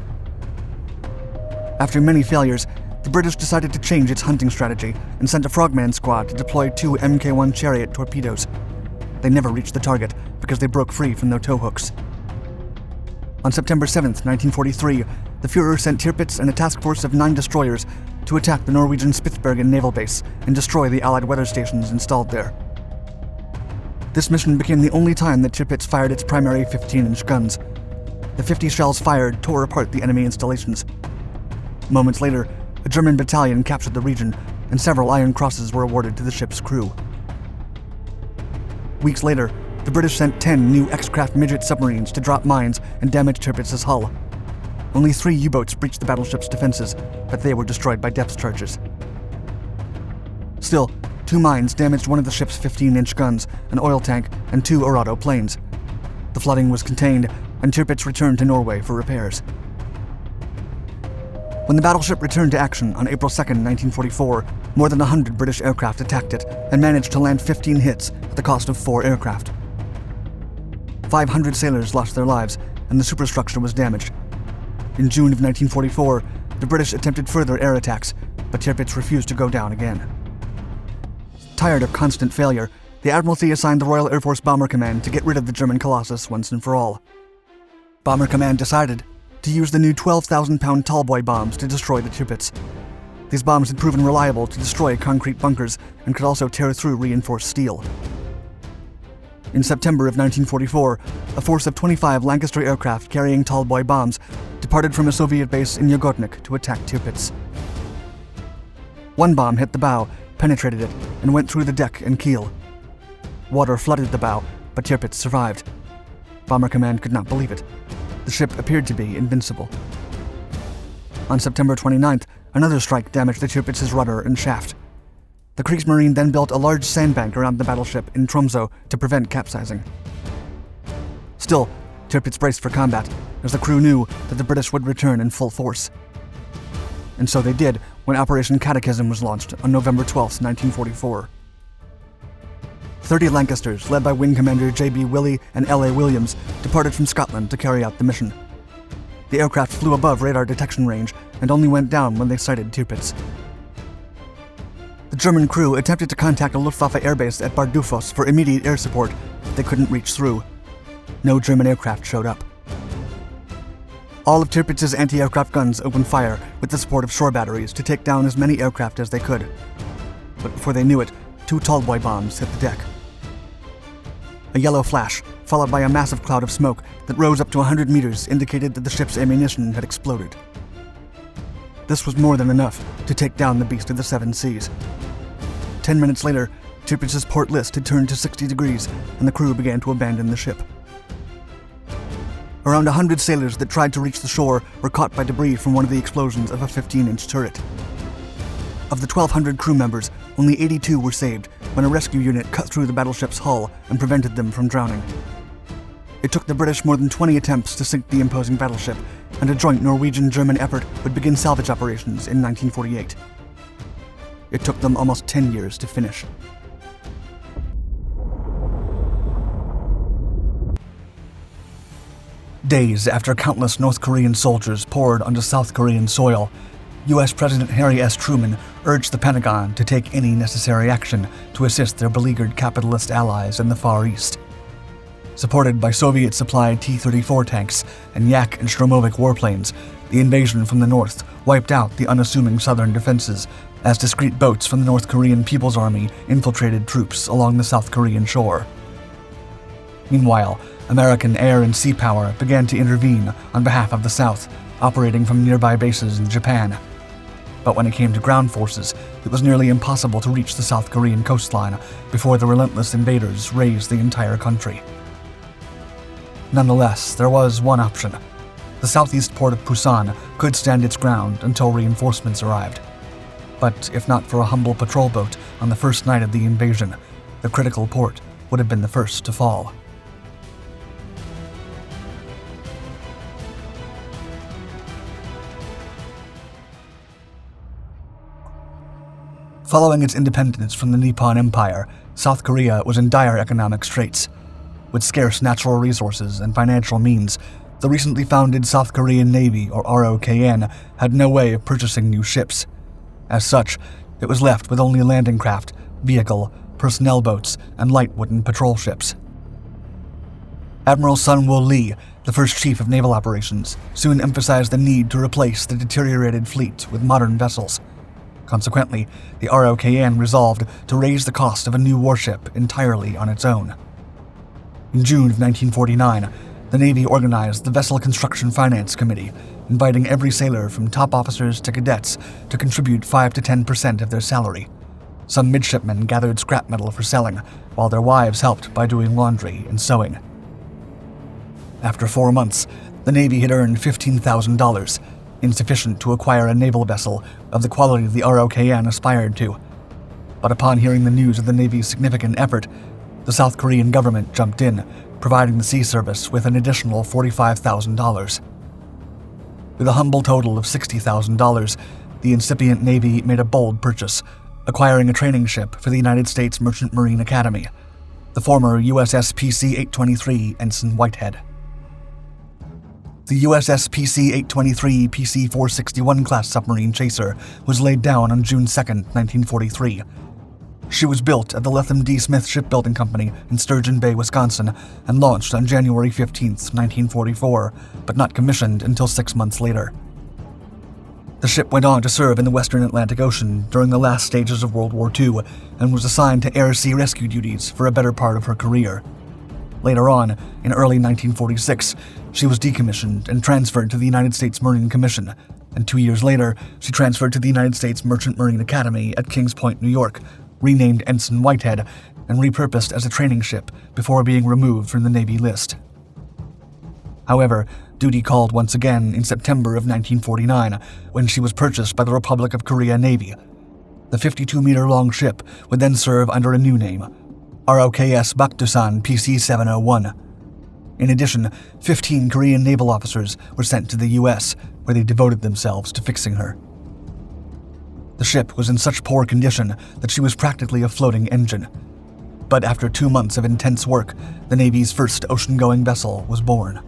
After many failures, the British decided to change its hunting strategy and sent a Frogman squad to deploy 2 Mk1 Chariot torpedoes. They never reached the target because they broke free from their tow hooks. On September 7, 1943, the Führer sent Tirpitz and a task force of 9 destroyers to attack the Norwegian Spitsbergen naval base and destroy the Allied weather stations installed there. This mission became the only time that Tirpitz fired its primary 15-inch guns. The 50 shells fired tore apart the enemy installations. Moments later, a German battalion captured the region, and several Iron Crosses were awarded to the ship's crew. Weeks later, the British sent 10 new X-craft midget submarines to drop mines and damage Tirpitz's hull. Only 3 U-boats breached the battleship's defenses, but they were destroyed by depth charges. Still, 2 mines damaged one of the ship's 15-inch guns, an oil tank, and 2 Arado planes. The flooding was contained, and Tirpitz returned to Norway for repairs. When the battleship returned to action on April 2, 1944, more than 100 British aircraft attacked it and managed to land 15 hits at the cost of 4 aircraft. 500 sailors lost their lives, and the superstructure was damaged. In June of 1944, the British attempted further air attacks, but Tirpitz refused to go down again. Tired of constant failure, the Admiralty assigned the Royal Air Force Bomber Command to get rid of the German Colossus once and for all. Bomber Command decided to use the new 12,000-pound Tallboy bombs to destroy the Tirpitz. These bombs had proven reliable to destroy concrete bunkers and could also tear through reinforced steel. In September of 1944, a force of 25 Lancaster aircraft carrying Tallboy bombs departed from a Soviet base in Yagodnik to attack Tirpitz. One bomb hit the bow, penetrated it, and went through the deck and keel. Water flooded the bow, but Tirpitz survived. Bomber Command could not believe it. The ship appeared to be invincible. On September 29th, another strike damaged the Tirpitz's rudder and shaft. The Kriegsmarine then built a large sandbank around the battleship in Tromsø to prevent capsizing. Still, Tirpitz braced for combat, as the crew knew that the British would return in full force. And so they did when Operation Catechism was launched on November 12, 1944. 30 Lancasters, led by Wing Commander J.B. Willey and L.A. Williams, departed from Scotland to carry out the mission. The aircraft flew above radar detection range and only went down when they sighted Tirpitz. The German crew attempted to contact a Luftwaffe airbase at Bardufoss for immediate air support, but they couldn't reach through. No German aircraft showed up. All of Tirpitz's anti-aircraft guns opened fire with the support of shore batteries to take down as many aircraft as they could. But before they knew it, 2 tallboy bombs hit the deck. A yellow flash, followed by a massive cloud of smoke that rose up to 100 meters, indicated that the ship's ammunition had exploded. This was more than enough to take down the beast of the 7 seas. 10 minutes later, Tirpitz's port list had turned to 60 degrees, and the crew began to abandon the ship. Around 100 sailors that tried to reach the shore were caught by debris from one of the explosions of a 15-inch turret. Of the 1,200 crew members, only 82 were saved when a rescue unit cut through the battleship's hull and prevented them from drowning. It took the British more than 20 attempts to sink the imposing battleship, and a joint Norwegian-German effort would begin salvage operations in 1948. It took them almost 10 years to finish. Days after countless North Korean soldiers poured onto South Korean soil, U.S. President Harry S. Truman urged the Pentagon to take any necessary action to assist their beleaguered capitalist allies in the Far East. Supported by Soviet-supplied T-34 tanks and Yak and Stromovic warplanes, the invasion from the north wiped out the unassuming southern defenses as discreet boats from the North Korean People's Army infiltrated troops along the South Korean shore. Meanwhile, American air and sea power began to intervene on behalf of the South, operating from nearby bases in Japan. But when it came to ground forces, it was nearly impossible to reach the South Korean coastline before the relentless invaders razed the entire country. Nonetheless, there was one option. The southeast port of Busan could stand its ground until reinforcements arrived. But if not for a humble patrol boat on the first night of the invasion, the critical port would have been the first to fall. Following its independence from the Nippon Empire, South Korea was in dire economic straits. With scarce natural resources and financial means, the recently founded South Korean Navy, or ROKN, had no way of purchasing new ships. As such, it was left with only landing craft, vehicle, personnel boats, and light wooden patrol ships. Admiral Sun-Woo Lee, the first chief of naval operations, soon emphasized the need to replace the deteriorated fleet with modern vessels. Consequently, the ROKN resolved to raise the cost of a new warship entirely on its own. In June of 1949, the Navy organized the Vessel Construction Finance Committee, inviting every sailor from top officers to cadets to contribute 5 to 10% of their salary. Some midshipmen gathered scrap metal for selling, while their wives helped by doing laundry and sewing. After 4 months, the Navy had earned $15,000, insufficient to acquire a naval vessel of the quality the ROKN aspired to. But upon hearing the news of the Navy's significant effort, the South Korean government jumped in, providing the sea service with an additional $45,000. With a humble total of $60,000, the incipient Navy made a bold purchase, acquiring a training ship for the United States Merchant Marine Academy, the former USS PC-823 Ensign Whitehead. The USS PC-823 PC-461 class submarine chaser was laid down on June 2, 1943. She was built at the Lethem D. Smith Shipbuilding Company in Sturgeon Bay, Wisconsin, and launched on January 15, 1944, but not commissioned until 6 months later. The ship went on to serve in the Western Atlantic Ocean during the last stages of World War II and was assigned to air-sea rescue duties for a better part of her career. Later on, in early 1946, she was decommissioned and transferred to the United States Marine Commission, and 2 years later, she transferred to the United States Merchant Marine Academy at Kings Point, New York, renamed Ensign Whitehead, and repurposed as a training ship before being removed from the Navy list. However, duty called once again in September of 1949, when she was purchased by the Republic of Korea Navy. The 52-meter-long ship would then serve under a new name, ROKS Bak Du San PC-701. In addition, 15 Korean naval officers were sent to the U.S., where they devoted themselves to fixing her. The ship was in such poor condition that she was practically a floating engine. but after 2 months of intense work, the Navy's first ocean-going vessel was born.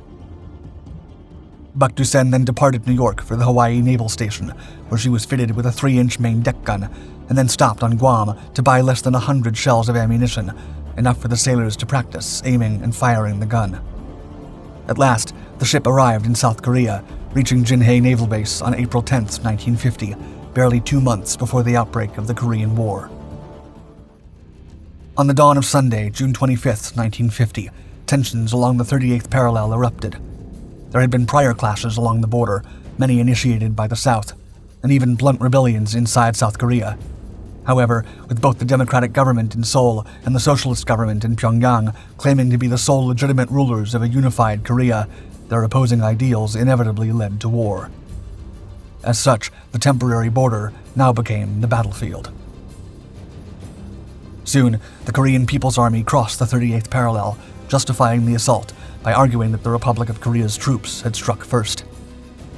Bak Du San then departed New York for the Hawaii Naval Station, where she was fitted with a 3-inch main deck gun, and then stopped on Guam to buy less than 100 shells of ammunition, enough for the sailors to practice aiming and firing the gun. At last, the ship arrived in South Korea, reaching Jinhae Naval Base on April 10, 1950, barely 2 months before the outbreak of the Korean War. On the dawn of Sunday, June 25, 1950, tensions along the 38th parallel erupted. There had been prior clashes along the border, many initiated by the South, and even blunt rebellions inside South Korea. However, with both the democratic government in Seoul and the socialist government in Pyongyang claiming to be the sole legitimate rulers of a unified Korea, their opposing ideals inevitably led to war. As such, the temporary border now became the battlefield. Soon, the Korean People's Army crossed the 38th parallel, justifying the assault by arguing that the Republic of Korea's troops had struck first.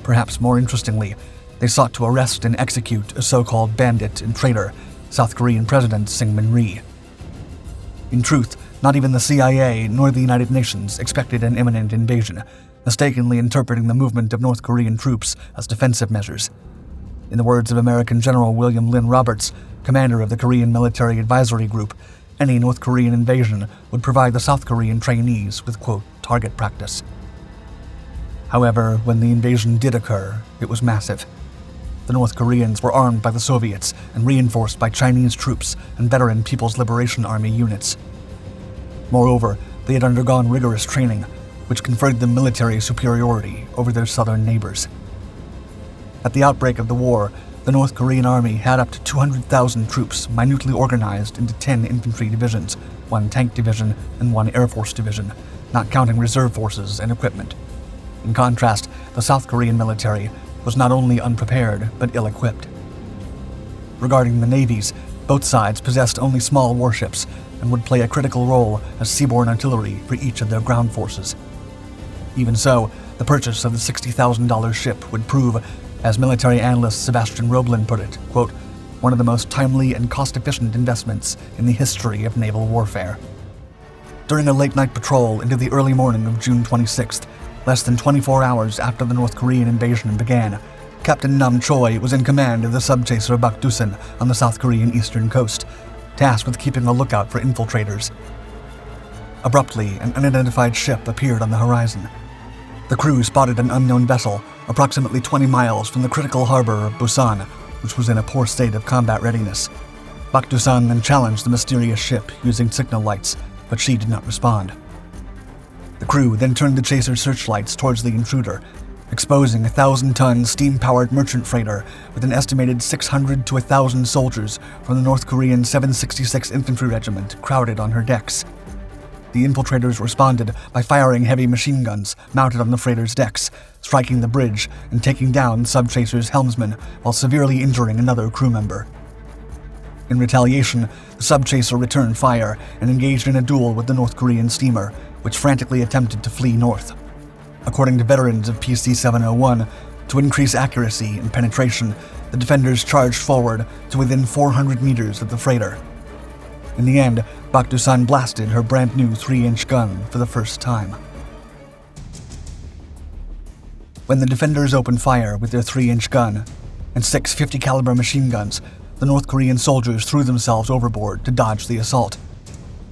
Perhaps more interestingly, they sought to arrest and execute a so-called bandit and traitor, South Korean President Syngman Rhee. In truth, not even the CIA nor the United Nations expected an imminent invasion, mistakenly interpreting the movement of North Korean troops as defensive measures. In the words of American General William Lynn Roberts, commander of the Korean Military Advisory Group, any North Korean invasion would provide the South Korean trainees with, quote, target practice. However, when the invasion did occur, it was massive. The North Koreans were armed by the Soviets and reinforced by Chinese troops and veteran People's Liberation Army units. Moreover, they had undergone rigorous training, which conferred them military superiority over their southern neighbors. At the outbreak of the war, the North Korean army had up to 200,000 troops minutely organized into 10 infantry divisions, 1 tank division, and 1 Air Force division, not counting reserve forces and equipment. In contrast, the South Korean military was not only unprepared, but ill-equipped. Regarding the navies, both sides possessed only small warships and would play a critical role as seaborne artillery for each of their ground forces. Even so, the purchase of the $60,000 ship would prove, as military analyst Sebastian Roblin put it, quote, one of the most timely and cost-efficient investments in the history of naval warfare. During a late-night patrol into the early morning of June 26th, less than 24 hours after the North Korean invasion began, Captain Nam Choi was in command of the subchaser Bak Du San on the South Korean eastern coast, tasked with keeping a lookout for infiltrators. Abruptly, an unidentified ship appeared on the horizon. The crew spotted an unknown vessel approximately 20 miles from the critical harbor of Busan, which was in a poor state of combat readiness. Bak Du San then challenged the mysterious ship using signal lights, but she did not respond. The crew then turned the chaser's searchlights towards the intruder, exposing a 1,000-ton steam-powered merchant freighter with an estimated 600 to 1,000 soldiers from the North Korean 766 Infantry Regiment crowded on her decks. The infiltrators responded by firing heavy machine guns mounted on the freighter's decks, striking the bridge and taking down the subchaser's helmsman while severely injuring another crew member. In retaliation, the subchaser returned fire and engaged in a duel with the North Korean steamer, which frantically attempted to flee north. According to veterans of PC-701, to increase accuracy and penetration, the defenders charged forward to within 400 meters of the freighter. In the end, Bak Du San blasted her brand-new 3-inch gun for the first time. When the defenders opened fire with their 3-inch gun and 6 50-caliber machine guns, the North Korean soldiers threw themselves overboard to dodge the assault.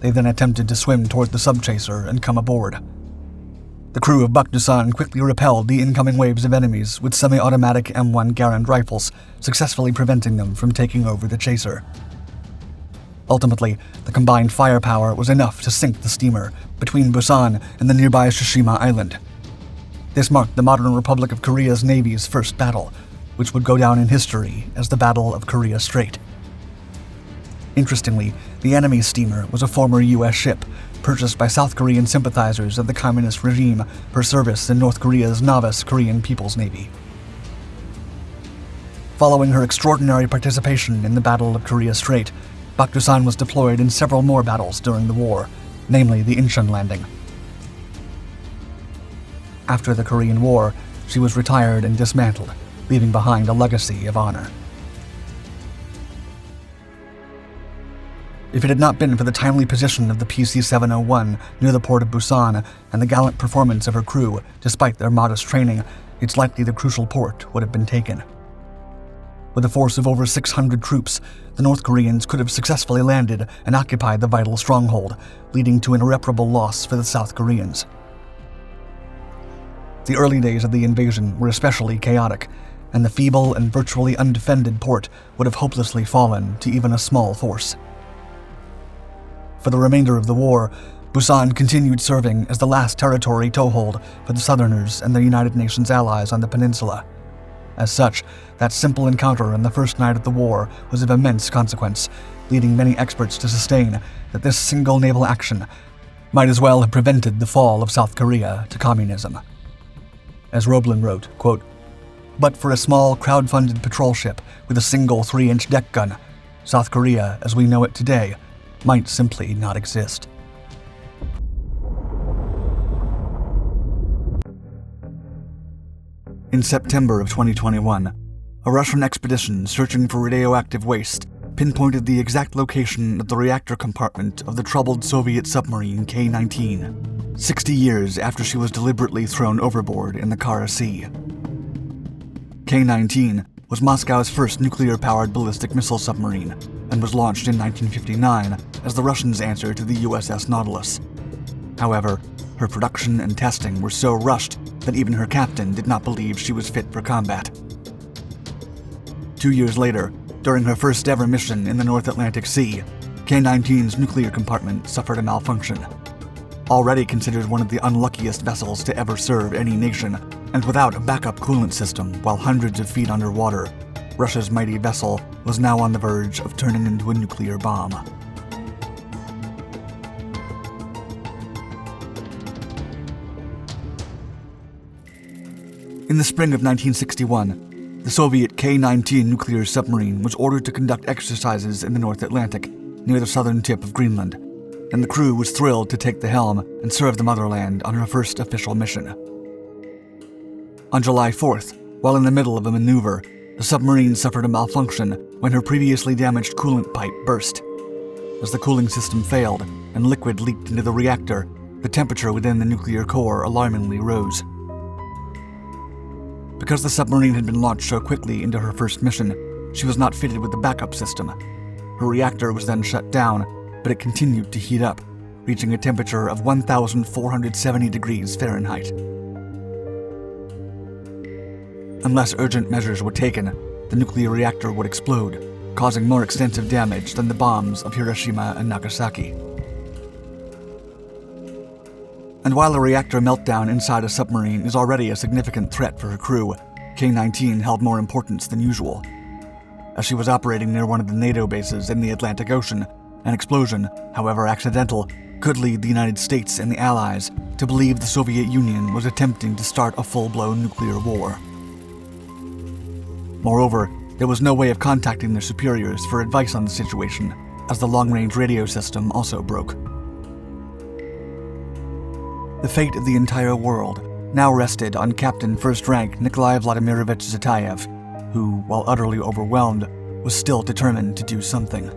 They then attempted to swim toward the subchaser and come aboard. The crew of Bak Du San quickly repelled the incoming waves of enemies with semi-automatic M1 Garand rifles, successfully preventing them from taking over the chaser. Ultimately, the combined firepower was enough to sink the steamer between Busan and the nearby Tsushima Island. This marked the modern Republic of Korea's Navy's first battle, which would go down in history as the Battle of Korea Strait. Interestingly, the enemy steamer was a former U.S. ship purchased by South Korean sympathizers of the communist regime for service in North Korea's novice Korean People's Navy. Following her extraordinary participation in the Battle of Korea Strait, Bak Du San was deployed in several more battles during the war, namely the Incheon landing. After the Korean War, she was retired and dismantled, leaving behind a legacy of honor. If it had not been for the timely position of the PC-701 near the port of Busan and the gallant performance of her crew, despite their modest training, it's likely the crucial port would have been taken. With a force of over 600 troops, the North Koreans could have successfully landed and occupied the vital stronghold, leading to an irreparable loss for the South Koreans. The early days of the invasion were especially chaotic, and the feeble and virtually undefended port would have hopelessly fallen to even a small force. For the remainder of the war, Busan continued serving as the last territory toehold for the Southerners and the United Nations allies on the peninsula. As such, that simple encounter on the first night of the war was of immense consequence, leading many experts to sustain that this single naval action might as well have prevented the fall of South Korea to communism. As Roblin wrote, quote, "But for a small crowd-funded patrol ship with a single 3-inch deck gun, South Korea, as we know it today, might simply not exist." In September of 2021, a Russian expedition searching for radioactive waste pinpointed the exact location of the reactor compartment of the troubled Soviet submarine K-19, 60 years after she was deliberately thrown overboard in the Kara Sea. K-19 was Moscow's first nuclear-powered ballistic missile submarine and was launched in 1959 as the Russians' answer to the USS Nautilus. However, her production and testing were so rushed that even her captain did not believe she was fit for combat. 2 years later, during her first ever mission in the North Atlantic Sea, K-19's nuclear compartment suffered a malfunction. Already considered one of the unluckiest vessels to ever serve any nation, and without a backup coolant system while hundreds of feet underwater, Russia's mighty vessel was now on the verge of turning into a nuclear bomb. In the spring of 1961, the Soviet K-19 nuclear submarine was ordered to conduct exercises in the North Atlantic, near the southern tip of Greenland, and the crew was thrilled to take the helm and serve the motherland on her first official mission. On July 4th, while in the middle of a maneuver, the submarine suffered a malfunction when her previously damaged coolant pipe burst. As the cooling system failed and liquid leaked into the reactor, the temperature within the nuclear core alarmingly rose. Because the submarine had been launched so quickly into her first mission, she was not fitted with the backup system. Her reactor was then shut down, but it continued to heat up, reaching a temperature of 1,470 degrees Fahrenheit. Unless urgent measures were taken, the nuclear reactor would explode, causing more extensive damage than the bombs of Hiroshima and Nagasaki. And while a reactor meltdown inside a submarine is already a significant threat for her crew, K-19 held more importance than usual. As she was operating near one of the NATO bases in the Atlantic Ocean, an explosion, however accidental, could lead the United States and the Allies to believe the Soviet Union was attempting to start a full-blown nuclear war. Moreover, there was no way of contacting their superiors for advice on the situation, as the long-range radio system also broke. The fate of the entire world now rested on Captain First Rank Nikolai Vladimirovich Zatayev, who, while utterly overwhelmed, was still determined to do something.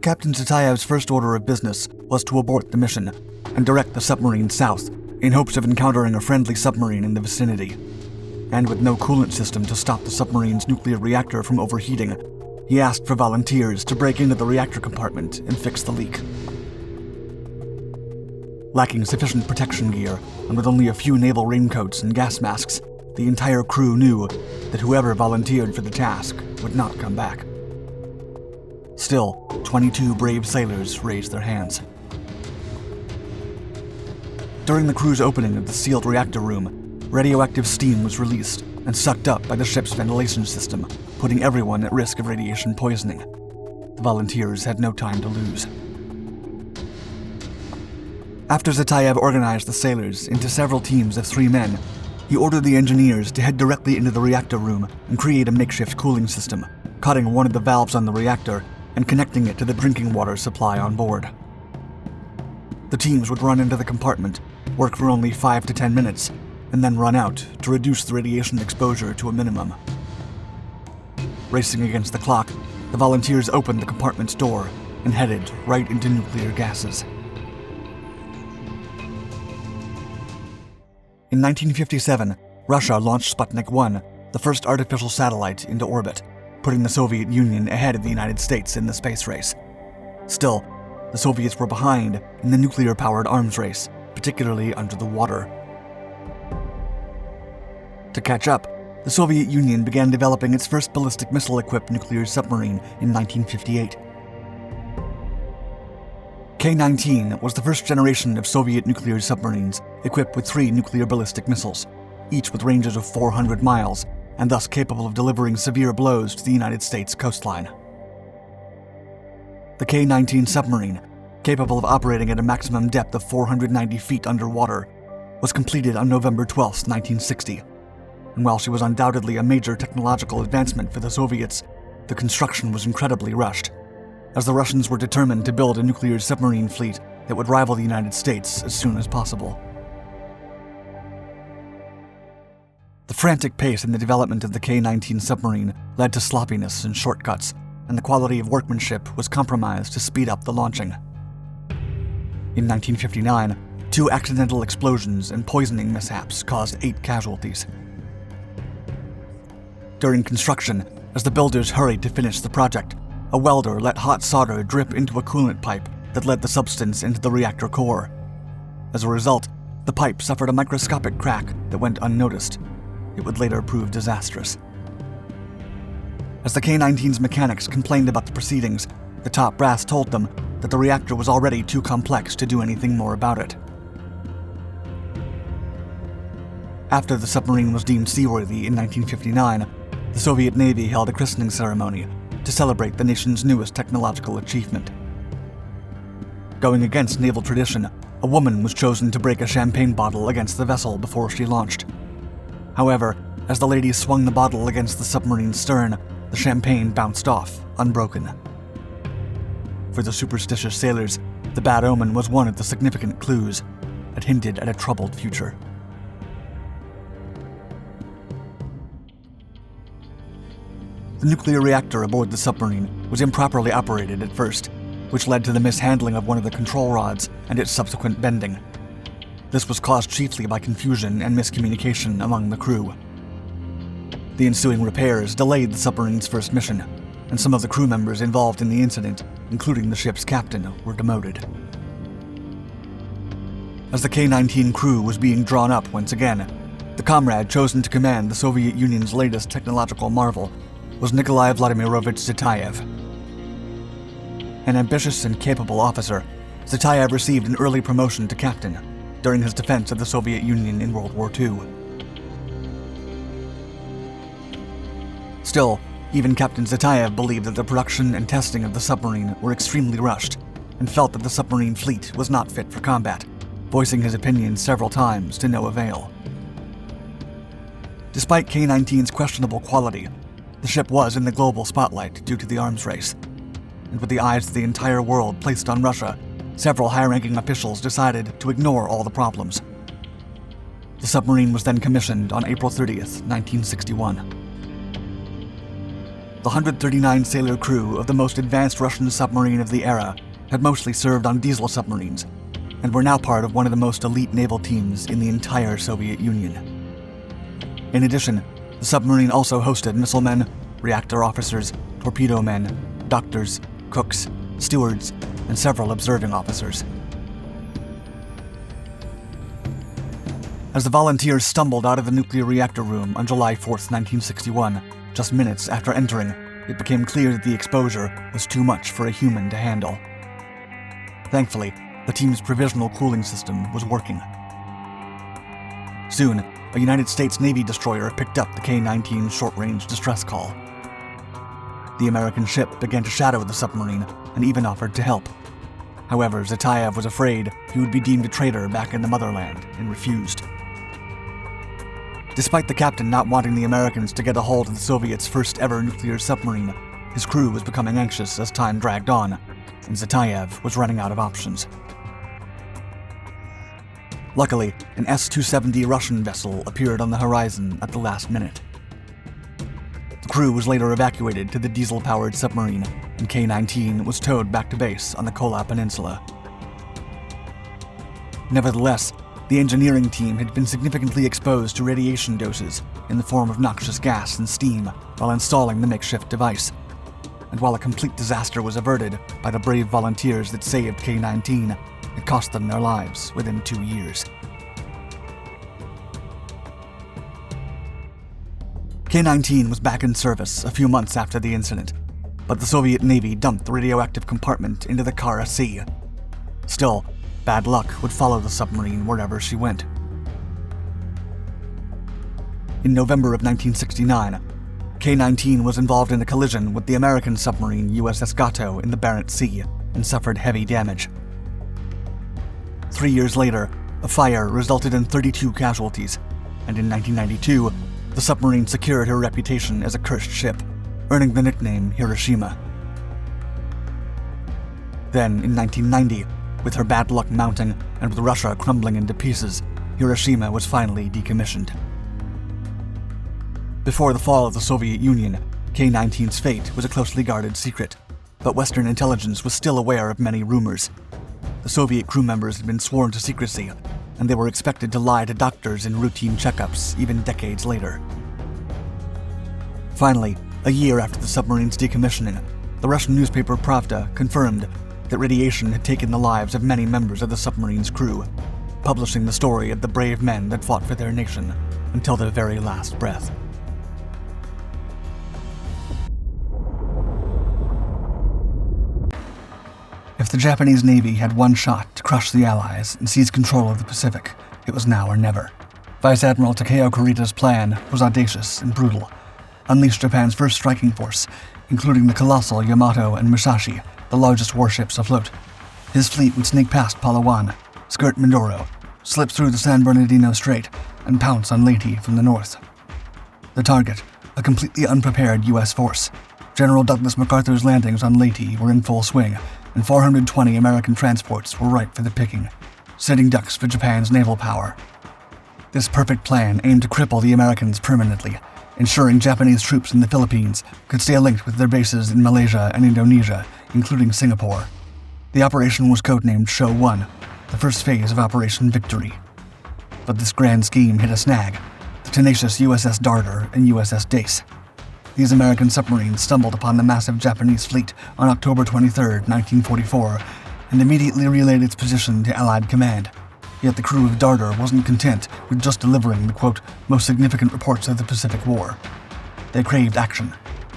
Captain Zatayev's first order of business was to abort the mission and direct the submarine south, in hopes of encountering a friendly submarine in the vicinity. And with no coolant system to stop the submarine's nuclear reactor from overheating, he asked for volunteers to break into the reactor compartment and fix the leak. Lacking sufficient protection gear, and with only a few naval raincoats and gas masks, the entire crew knew that whoever volunteered for the task would not come back. Still, 22 brave sailors raised their hands. During the crew's opening of the sealed reactor room, radioactive steam was released and sucked up by the ship's ventilation system, putting everyone at risk of radiation poisoning. The volunteers had no time to lose. After Zatayev organized the sailors into several teams of 3 men, he ordered the engineers to head directly into the reactor room and create a makeshift cooling system, cutting one of the valves on the reactor and connecting it to the drinking water supply on board. The teams would run into the compartment, work for only 5 to 10 minutes, and then run out to reduce the radiation exposure to a minimum. Racing against the clock, the volunteers opened the compartment's door and headed right into nuclear gases. In 1957, Russia launched Sputnik 1, the first artificial satellite, into orbit, putting the Soviet Union ahead of the United States in the space race. Still, the Soviets were behind in the nuclear-powered arms race, particularly under the water. To catch up, the Soviet Union began developing its first ballistic missile-equipped nuclear submarine in 1958. K-19 was the first generation of Soviet nuclear submarines equipped with 3 nuclear ballistic missiles, each with ranges of 400 miles, and thus capable of delivering severe blows to the United States coastline. The K-19 submarine, capable of operating at a maximum depth of 490 feet underwater, was completed on November 12, 1960. And while she was undoubtedly a major technological advancement for the Soviets, the construction was incredibly rushed, as the Russians were determined to build a nuclear submarine fleet that would rival the United States as soon as possible. The frantic pace in the development of the K-19 submarine led to sloppiness and shortcuts, and the quality of workmanship was compromised to speed up the launching. In 1959, 2 accidental explosions and poisoning mishaps caused 8 casualties. During construction, as the builders hurried to finish the project, a welder let hot solder drip into a coolant pipe that led the substance into the reactor core. As a result, the pipe suffered a microscopic crack that went unnoticed. It would later prove disastrous. As the K-19's mechanics complained about the proceedings, the top brass told them that the reactor was already too complex to do anything more about it. After the submarine was deemed seaworthy in 1959, the Soviet Navy held a christening ceremony to celebrate the nation's newest technological achievement. Going against naval tradition, a woman was chosen to break a champagne bottle against the vessel before she launched. However, as the lady swung the bottle against the submarine's stern, the champagne bounced off, unbroken. For the superstitious sailors, the bad omen was one of the significant clues that hinted at a troubled future. The nuclear reactor aboard the submarine was improperly operated at first, which led to the mishandling of one of the control rods and its subsequent bending. This was caused chiefly by confusion and miscommunication among the crew. The ensuing repairs delayed the submarine's first mission, and some of the crew members involved in the incident, including the ship's captain, were demoted. As the K-19 crew was being drawn up once again, the comrade chosen to command the Soviet Union's latest technological marvel was Nikolai Vladimirovich Zhetayev. An ambitious and capable officer, Zhetayev received an early promotion to captain during his defense of the Soviet Union in World War II. Still, even Captain Zhetayev believed that the production and testing of the submarine were extremely rushed and felt that the submarine fleet was not fit for combat, voicing his opinions several times to no avail. Despite K-19's questionable quality, the ship was in the global spotlight due to the arms race, and with the eyes of the entire world placed on Russia, several high-ranking officials decided to ignore all the problems. The submarine was then commissioned on April 30th, 1961. The 139-sailor crew of the most advanced Russian submarine of the era had mostly served on diesel submarines, and were now part of one of the most elite naval teams in the entire Soviet Union. In addition, the submarine also hosted missilemen, reactor officers, torpedo men, doctors, cooks, stewards, and several observing officers. As the volunteers stumbled out of the nuclear reactor room on July 4th, 1961, just minutes after entering, it became clear that the exposure was too much for a human to handle. Thankfully, the team's provisional cooling system was working. Soon, a United States Navy destroyer picked up the K-19 short-range distress call. The American ship began to shadow the submarine and even offered to help. However, Zhetayev was afraid he would be deemed a traitor back in the motherland and refused. Despite the captain not wanting the Americans to get a hold of the Soviets' first-ever nuclear submarine, his crew was becoming anxious as time dragged on, and Zhetayev was running out of options. Luckily, an S-270 Russian vessel appeared on the horizon at the last minute. The crew was later evacuated to the diesel-powered submarine, and K-19 was towed back to base on the Kola Peninsula. Nevertheless, the engineering team had been significantly exposed to radiation doses in the form of noxious gas and steam while installing the makeshift device. And while a complete disaster was averted by the brave volunteers that saved K-19, it cost them their lives within 2 years. K-19 was back in service a few months after the incident, but the Soviet Navy dumped the radioactive compartment into the Kara Sea. Still, bad luck would follow the submarine wherever she went. In November of 1969, K-19 was involved in a collision with the American submarine USS Gato in the Barents Sea and suffered heavy damage. 3 years later, a fire resulted in 32 casualties, and in 1992, the submarine secured her reputation as a cursed ship, earning the nickname Hiroshima. Then, in 1990, with her bad luck mounting and with Russia crumbling into pieces, Hiroshima was finally decommissioned. Before the fall of the Soviet Union, K-19's fate was a closely guarded secret, but Western intelligence was still aware of many rumors. The Soviet crew members had been sworn to secrecy, and they were expected to lie to doctors in routine checkups even decades later. Finally, a year after the submarine's decommissioning, the Russian newspaper Pravda confirmed that radiation had taken the lives of many members of the submarine's crew, publishing the story of the brave men that fought for their nation until their very last breath. If the Japanese Navy had one shot to crush the Allies and seize control of the Pacific, it was now or never. Vice Admiral Takeo Kurita's plan was audacious and brutal. Unleash Japan's first striking force, including the colossal Yamato and Musashi, the largest warships afloat. His fleet would sneak past Palawan, skirt Mindoro, slip through the San Bernardino Strait, and pounce on Leyte from the north. The target, a completely unprepared U.S. force. General Douglas MacArthur's landings on Leyte were in full swing, and 420 American transports were ripe for the picking, sitting ducks for Japan's naval power. This perfect plan aimed to cripple the Americans permanently, ensuring Japanese troops in the Philippines could stay linked with their bases in Malaysia and Indonesia, including Singapore. The operation was codenamed Show 1, the first phase of Operation Victory. But this grand scheme hit a snag: the tenacious USS Darter and USS Dace. These American submarines stumbled upon the massive Japanese fleet on October 23, 1944, and immediately relayed its position to Allied command. Yet the crew of Darter wasn't content with just delivering the, quote, most significant reports of the Pacific War. They craved action.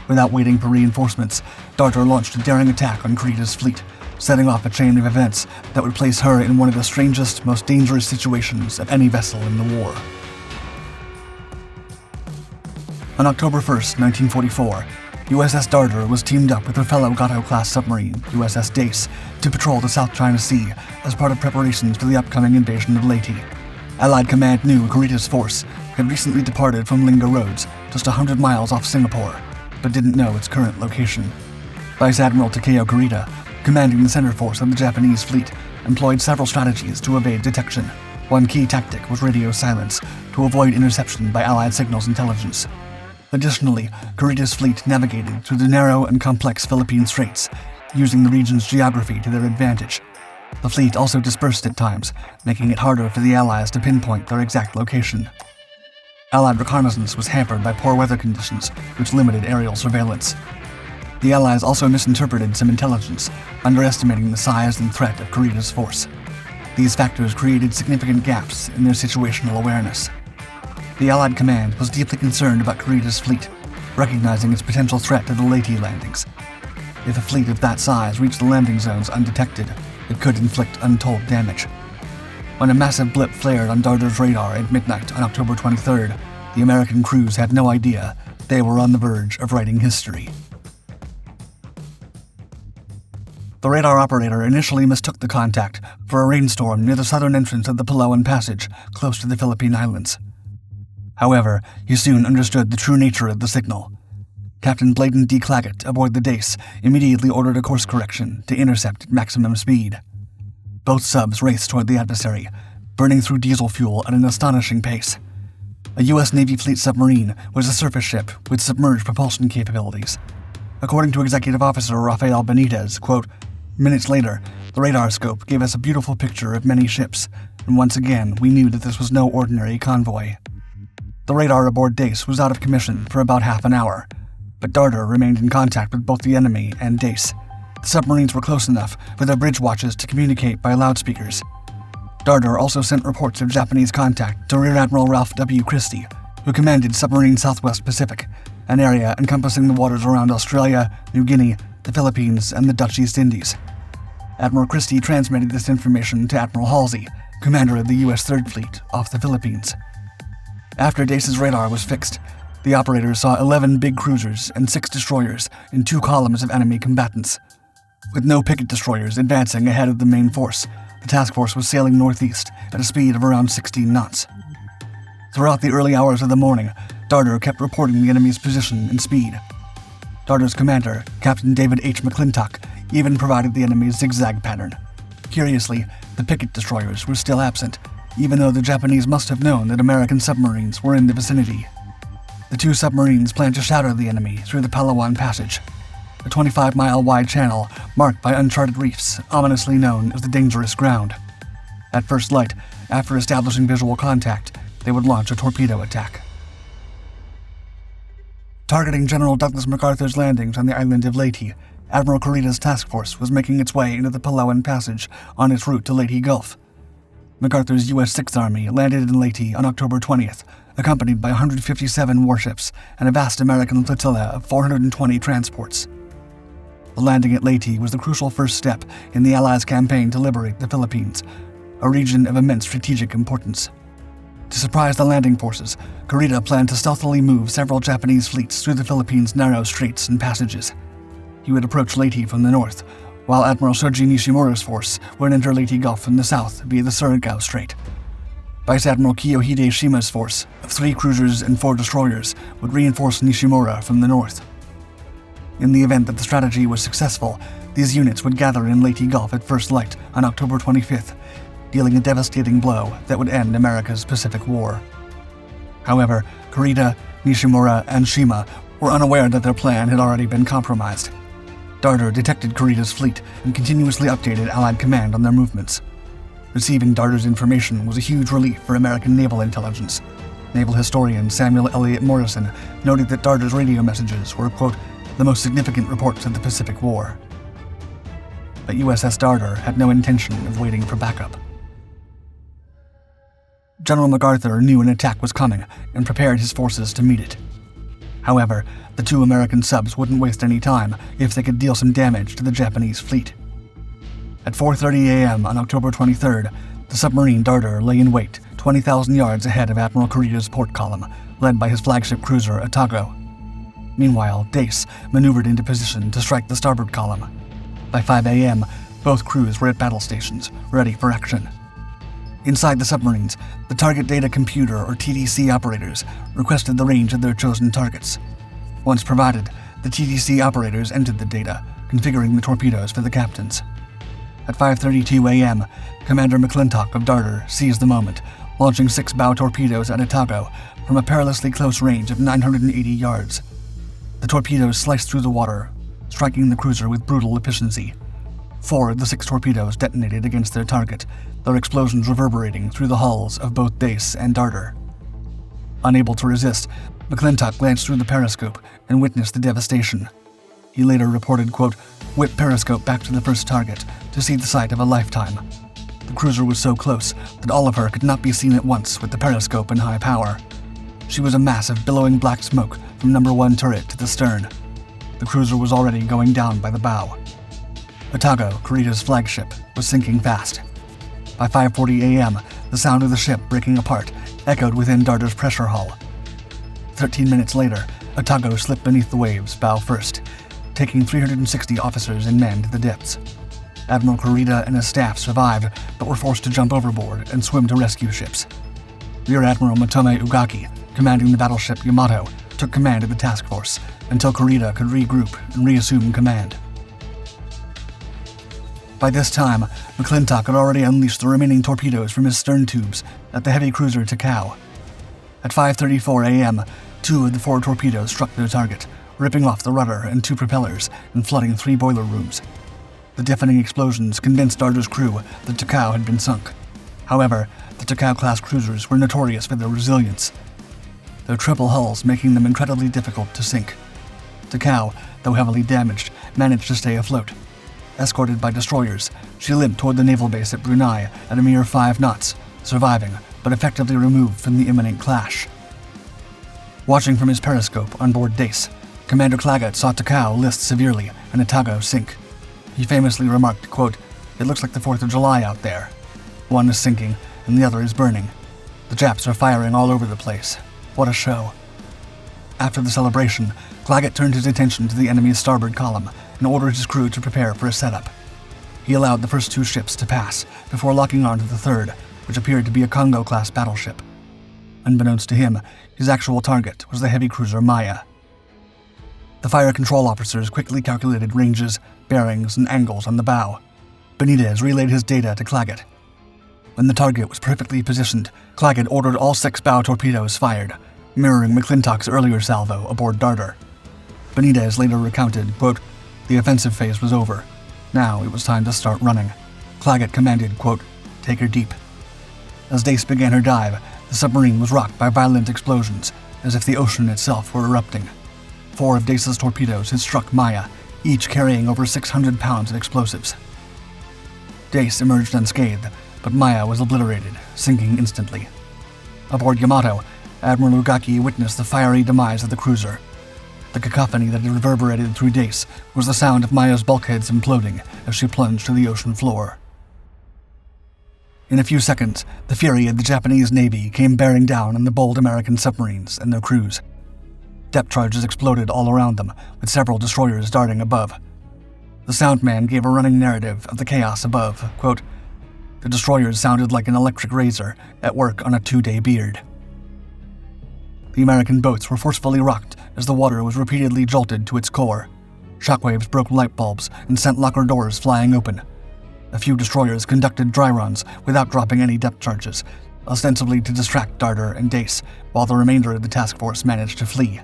Without waiting for reinforcements, Darter launched a daring attack on Kurita's fleet, setting off a chain of events that would place her in one of the strangest, most dangerous situations of any vessel in the war. On October 1, 1944, USS Darter was teamed up with her fellow Gato-class submarine, USS Dace, to patrol the South China Sea as part of preparations for the upcoming invasion of Leyte. Allied command knew Kurita's force had recently departed from Linga Roads, just 100 miles off Singapore, but didn't know its current location. Vice Admiral Takeo Kurita, commanding the center force of the Japanese fleet, employed several strategies to evade detection. One key tactic was radio silence, to avoid interception by Allied signals intelligence. Additionally, Kurita's fleet navigated through the narrow and complex Philippine Straits, using the region's geography to their advantage. The fleet also dispersed at times, making it harder for the Allies to pinpoint their exact location. Allied reconnaissance was hampered by poor weather conditions, which limited aerial surveillance. The Allies also misinterpreted some intelligence, underestimating the size and threat of Kurita's force. These factors created significant gaps in their situational awareness. The Allied command was deeply concerned about Kurita's fleet, recognizing its potential threat to the Leyte landings. If a fleet of that size reached the landing zones undetected, it could inflict untold damage. When a massive blip flared on Darter's radar at midnight on October 23rd, the American crews had no idea they were on the verge of writing history. The radar operator initially mistook the contact for a rainstorm near the southern entrance of the Palawan Passage, close to the Philippine Islands. However, he soon understood the true nature of the signal. Captain Bladen D. Claggett aboard the Dace immediately ordered a course correction to intercept at maximum speed. Both subs raced toward the adversary, burning through diesel fuel at an astonishing pace. a U.S. Navy fleet submarine was a surface ship with submerged propulsion capabilities. According to Executive Officer Rafael Benitez, quote, "Minutes later, the radar scope gave us a beautiful picture of many ships, and once again we knew that this was no ordinary convoy." The radar aboard Dace was out of commission for about half an hour, but Darter remained in contact with both the enemy and Dace. The submarines were close enough for their bridge watches to communicate by loudspeakers. Darter also sent reports of Japanese contact to Rear Admiral Ralph W. Christie, who commanded Submarine Southwest Pacific, an area encompassing the waters around Australia, New Guinea, the Philippines, and the Dutch East Indies. Admiral Christie transmitted this information to Admiral Halsey, commander of the U.S. Third Fleet, off the Philippines. After Dace's radar was fixed, the operators saw 11 big cruisers and 6 destroyers in 2 columns of enemy combatants. With no picket destroyers advancing ahead of the main force, the task force was sailing northeast at a speed of around 16 knots. Throughout the early hours of the morning, Darter kept reporting the enemy's position and speed. Darter's commander, Captain David H. McClintock, even provided the enemy's zigzag pattern. Curiously, the picket destroyers were still absent, even though the Japanese must have known that American submarines were in the vicinity. The 2 submarines planned to shadow the enemy through the Palawan Passage, a 25-mile-wide channel marked by uncharted reefs, ominously known as the Dangerous Ground. At first light, after establishing visual contact, they would launch a torpedo attack. Targeting General Douglas MacArthur's landings on the island of Leyte, Admiral Kurita's task force was making its way into the Palawan Passage on its route to Leyte Gulf. MacArthur's U.S. Sixth Army landed in Leyte on October 20th, accompanied by 157 warships and a vast American flotilla of 420 transports. The landing at Leyte was the crucial first step in the Allies' campaign to liberate the Philippines, a region of immense strategic importance. To surprise the landing forces, Kurita planned to stealthily move several Japanese fleets through the Philippines' narrow straits and passages. He would approach Leyte from the north, while Admiral Shoji Nishimura's force would enter Leyte Gulf from the south via the Surigao Strait. Vice Admiral Kiyohide Shima's force of 3 cruisers and 4 destroyers would reinforce Nishimura from the north. In the event that the strategy was successful, these units would gather in Leyte Gulf at first light on October 25th, dealing a devastating blow that would end America's Pacific War. However, Kurita, Nishimura, and Shima were unaware that their plan had already been compromised. Darter detected Kurita's fleet and continuously updated Allied command on their movements. Receiving Darter's information was a huge relief for American naval intelligence. Naval historian Samuel Eliot Morrison noted that Darter's radio messages were, quote, the most significant reports of the Pacific War. But USS Darter had no intention of waiting for backup. General MacArthur knew an attack was coming and prepared his forces to meet it. However, the 2 American subs wouldn't waste any time if they could deal some damage to the Japanese fleet. At 4:30 a.m. on October 23rd, the submarine Darter lay in wait 20,000 yards ahead of Admiral Kurita's port column, led by his flagship cruiser Otago. Meanwhile, Dace maneuvered into position to strike the starboard column. By 5 a.m., both crews were at battle stations, ready for action. Inside the submarines, the Target Data Computer, or TDC operators, requested the range of their chosen targets. Once provided, the TDC operators entered the data, configuring the torpedoes for the captains. At 5:32 a.m., Commander McClintock of Darter seized the moment, launching 6 bow torpedoes at Otago from a perilously close range of 980 yards. The torpedoes sliced through the water, striking the cruiser with brutal efficiency. 4 of the 6 torpedoes detonated against their target, their explosions reverberating through the hulls of both Dace and Darter. Unable to resist, McClintock glanced through the periscope and witnessed the devastation. He later reported, quote, "Whip periscope back to the first target to see the sight of a lifetime. The cruiser was so close that all of her could not be seen at once with the periscope in high power. She was a mass of billowing black smoke from number 1 turret to the stern. The cruiser was already going down by the bow." Otago, Kurita's flagship, was sinking fast. By 5:40 a.m., the sound of the ship breaking apart echoed within Darter's pressure hull. 13 minutes later, Otago slipped beneath the waves, bow first, taking 360 officers and men to the depths. Admiral Kurita and his staff survived, but were forced to jump overboard and swim to rescue ships. Rear Admiral Matome Ugaki, commanding the battleship Yamato, took command of the task force until Kurita could regroup and reassume command. By this time, McClintock had already unleashed the remaining torpedoes from his stern tubes at the heavy cruiser Takao. At 5:34 a.m., 2 of the 4 torpedoes struck their target, ripping off the rudder and 2 propellers and flooding 3 boiler rooms. The deafening explosions convinced Darter's crew that Takao had been sunk. However, the Takao-class cruisers were notorious for their resilience, their triple hulls making them incredibly difficult to sink. Takao, though heavily damaged, managed to stay afloat. Escorted by destroyers, she limped toward the naval base at Brunei at a mere 5 knots, surviving, but effectively removed from the imminent clash. Watching from his periscope on board Dace, Commander Claggett saw Takao list severely and Atago sink. He famously remarked, quote, "It looks like the 4th of July out there. One is sinking, and the other is burning. The Japs are firing all over the place. What a show." After the celebration, Claggett turned his attention to the enemy's starboard column and ordered his crew to prepare for a setup. He allowed the first 2 ships to pass before locking on to the third, which appeared to be a Congo-class battleship. Unbeknownst to him, his actual target was the heavy cruiser Maya. The fire control officers quickly calculated ranges, bearings, and angles on the bow. Benitez relayed his data to Claggett. When the target was perfectly positioned, Claggett ordered all 6 bow torpedoes fired, mirroring McClintock's earlier salvo aboard Darter. Benitez later recounted, quote, "The offensive phase was over. Now it was time to start running." Claggett commanded, quote, "Take her deep." As Dace began her dive, the submarine was rocked by violent explosions, as if the ocean itself were erupting. 4 of Dace's torpedoes had struck Maya, each carrying over 600 pounds of explosives. Dace emerged unscathed, but Maya was obliterated, sinking instantly. Aboard Yamato, Admiral Ugaki witnessed the fiery demise of the cruiser. The cacophony that had reverberated through Dace was the sound of Maya's bulkheads imploding as she plunged to the ocean floor. In a few seconds, the fury of the Japanese Navy came bearing down on the bold American submarines and their crews. Depth charges exploded all around them, with several destroyers darting above. The soundman gave a running narrative of the chaos above, quote, "The destroyers sounded like an electric razor at work on a 2-day beard." The American boats were forcefully rocked as the water was repeatedly jolted to its core. Shockwaves broke light bulbs and sent locker doors flying open. A few destroyers conducted dry runs without dropping any depth charges, ostensibly to distract Darter and Dace, while the remainder of the task force managed to flee.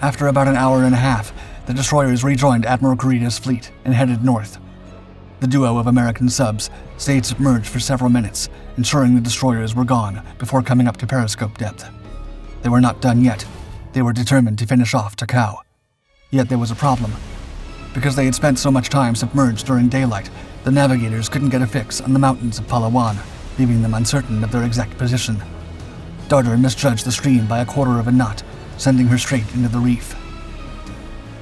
After about an hour and a half, the destroyers rejoined Admiral Kurita's fleet and headed north. The duo of American subs stayed submerged for several minutes, ensuring the destroyers were gone before coming up to periscope depth. They were not done yet. They were determined to finish off Takao. Yet there was a problem. Because they had spent so much time submerged during daylight, the navigators couldn't get a fix on the mountains of Palawan, leaving them uncertain of their exact position. Darter misjudged the stream by a quarter of a knot, sending her straight into the reef.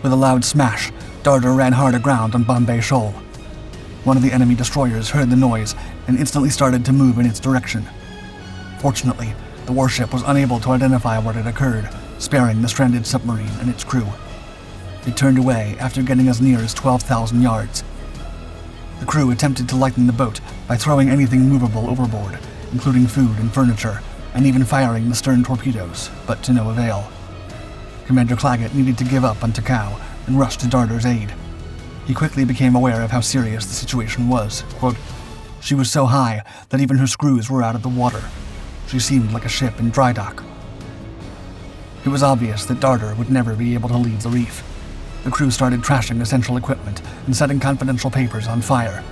With a loud smash, Darter ran hard aground on Bombay Shoal. One of the enemy destroyers heard the noise and instantly started to move in its direction. Fortunately, the warship was unable to identify what had occurred, sparing the stranded submarine and its crew. It turned away after getting as near as 12,000 yards. The crew attempted to lighten the boat by throwing anything movable overboard, including food and furniture, and even firing the stern torpedoes, but to no avail. Commander Claggett needed to give up on Takao and rush to Darter's aid. He quickly became aware of how serious the situation was. Quote, "She was so high that even her screws were out of the water. She seemed like a ship in dry dock." It was obvious that Darter would never be able to leave the reef. The crew started trashing essential equipment and setting confidential papers on fire.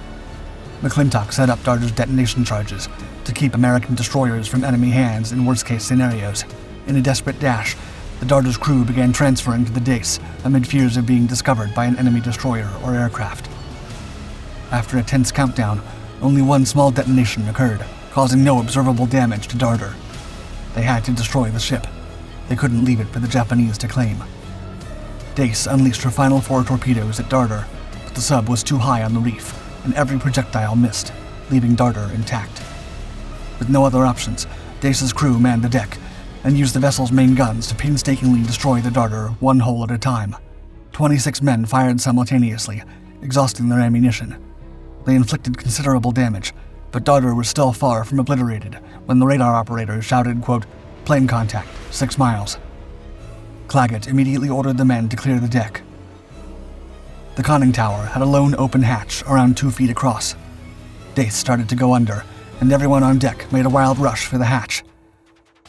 McClintock set up Darter's detonation charges to keep American destroyers from enemy hands in worst-case scenarios. In a desperate dash, the Darter's crew began transferring to the Dace amid fears of being discovered by an enemy destroyer or aircraft. After a tense countdown, only one small detonation occurred, causing no observable damage to Darter. They had to destroy the ship. They couldn't leave it for the Japanese to claim. Dace unleashed her final 4 torpedoes at Darter, but the sub was too high on the reef, and every projectile missed, leaving Darter intact. With no other options, Dace's crew manned the deck and used the vessel's main guns to painstakingly destroy the Darter one hole at a time. 26 men fired simultaneously, exhausting their ammunition. They inflicted considerable damage, but Darter was still far from obliterated when the radar operator shouted, quote, "Plane contact, 6 miles." Claggett immediately ordered the men to clear the deck. The conning tower had a lone open hatch around 2 feet across. Dace started to go under, and everyone on deck made a wild rush for the hatch.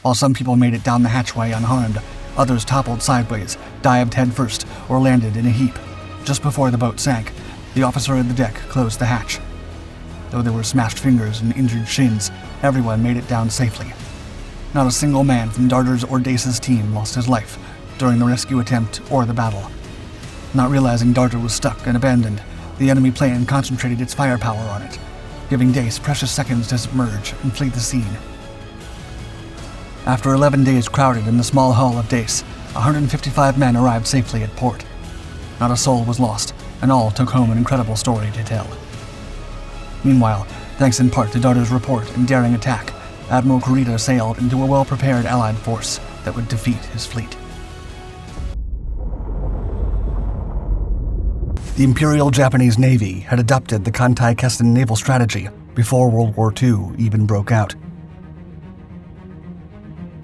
While some people made it down the hatchway unharmed, others toppled sideways, dived headfirst, or landed in a heap. Just before the boat sank, the officer at the deck closed the hatch. Though there were smashed fingers and injured shins, everyone made it down safely. Not a single man from Darter's or Dace's team lost his life during the rescue attempt or the battle. Not realizing Darter was stuck and abandoned, the enemy plane concentrated its firepower on it, giving Dace precious seconds to submerge and flee the scene. After 11 days crowded in the small hull of Dace, 155 men arrived safely at port. Not a soul was lost, and all took home an incredible story to tell. Meanwhile, thanks in part to Darter's report and daring attack, Admiral Kurita sailed into a well-prepared Allied force that would defeat his fleet. The Imperial Japanese Navy had adopted the Kantai-Kessen naval strategy before World War II even broke out.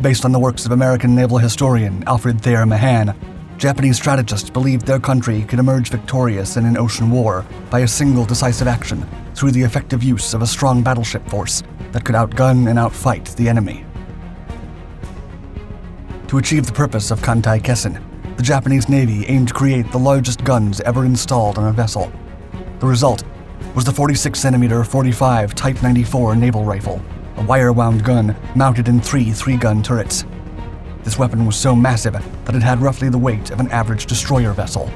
Based on the works of American naval historian Alfred Thayer Mahan, Japanese strategists believed their country could emerge victorious in an ocean war by a single decisive action through the effective use of a strong battleship force that could outgun and outfight the enemy. To achieve the purpose of Kantai-Kessen, the Japanese Navy aimed to create the largest guns ever installed on a vessel. The result was the 46cm 45 Type 94 naval rifle, a wire-wound gun mounted in 3 3-gun turrets. This weapon was so massive that it had roughly the weight of an average destroyer vessel.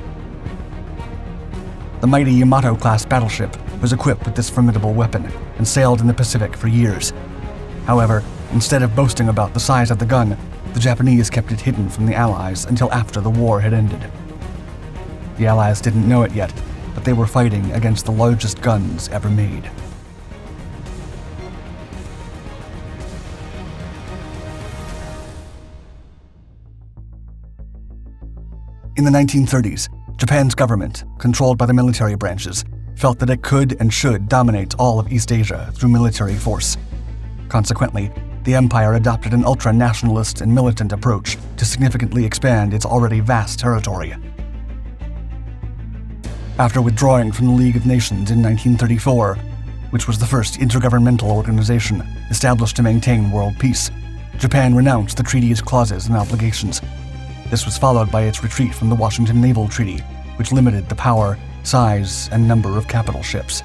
The mighty Yamato-class battleship was equipped with this formidable weapon and sailed in the Pacific for years. However, instead of boasting about the size of the gun, the Japanese kept it hidden from the Allies until after the war had ended. The Allies didn't know it yet, but they were fighting against the largest guns ever made. In the 1930s, Japan's government, controlled by the military branches, felt that it could and should dominate all of East Asia through military force. Consequently, the empire adopted an ultra-nationalist and militant approach to significantly expand its already vast territory. After withdrawing from the League of Nations in 1934, which was the first intergovernmental organization established to maintain world peace, Japan renounced the treaty's clauses and obligations. This was followed by its retreat from the Washington Naval Treaty, which limited the power, size, and number of capital ships.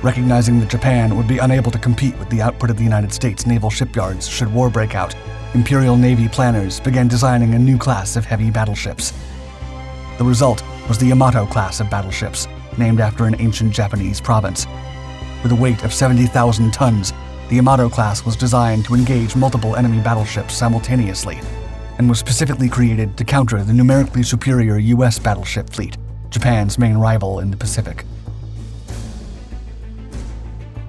Recognizing that Japan would be unable to compete with the output of the United States naval shipyards should war break out, Imperial Navy planners began designing a new class of heavy battleships. The result was the Yamato class of battleships, named after an ancient Japanese province. With a weight of 70,000 tons, the Yamato class was designed to engage multiple enemy battleships simultaneously, and was specifically created to counter the numerically superior U.S. battleship fleet, Japan's main rival in the Pacific.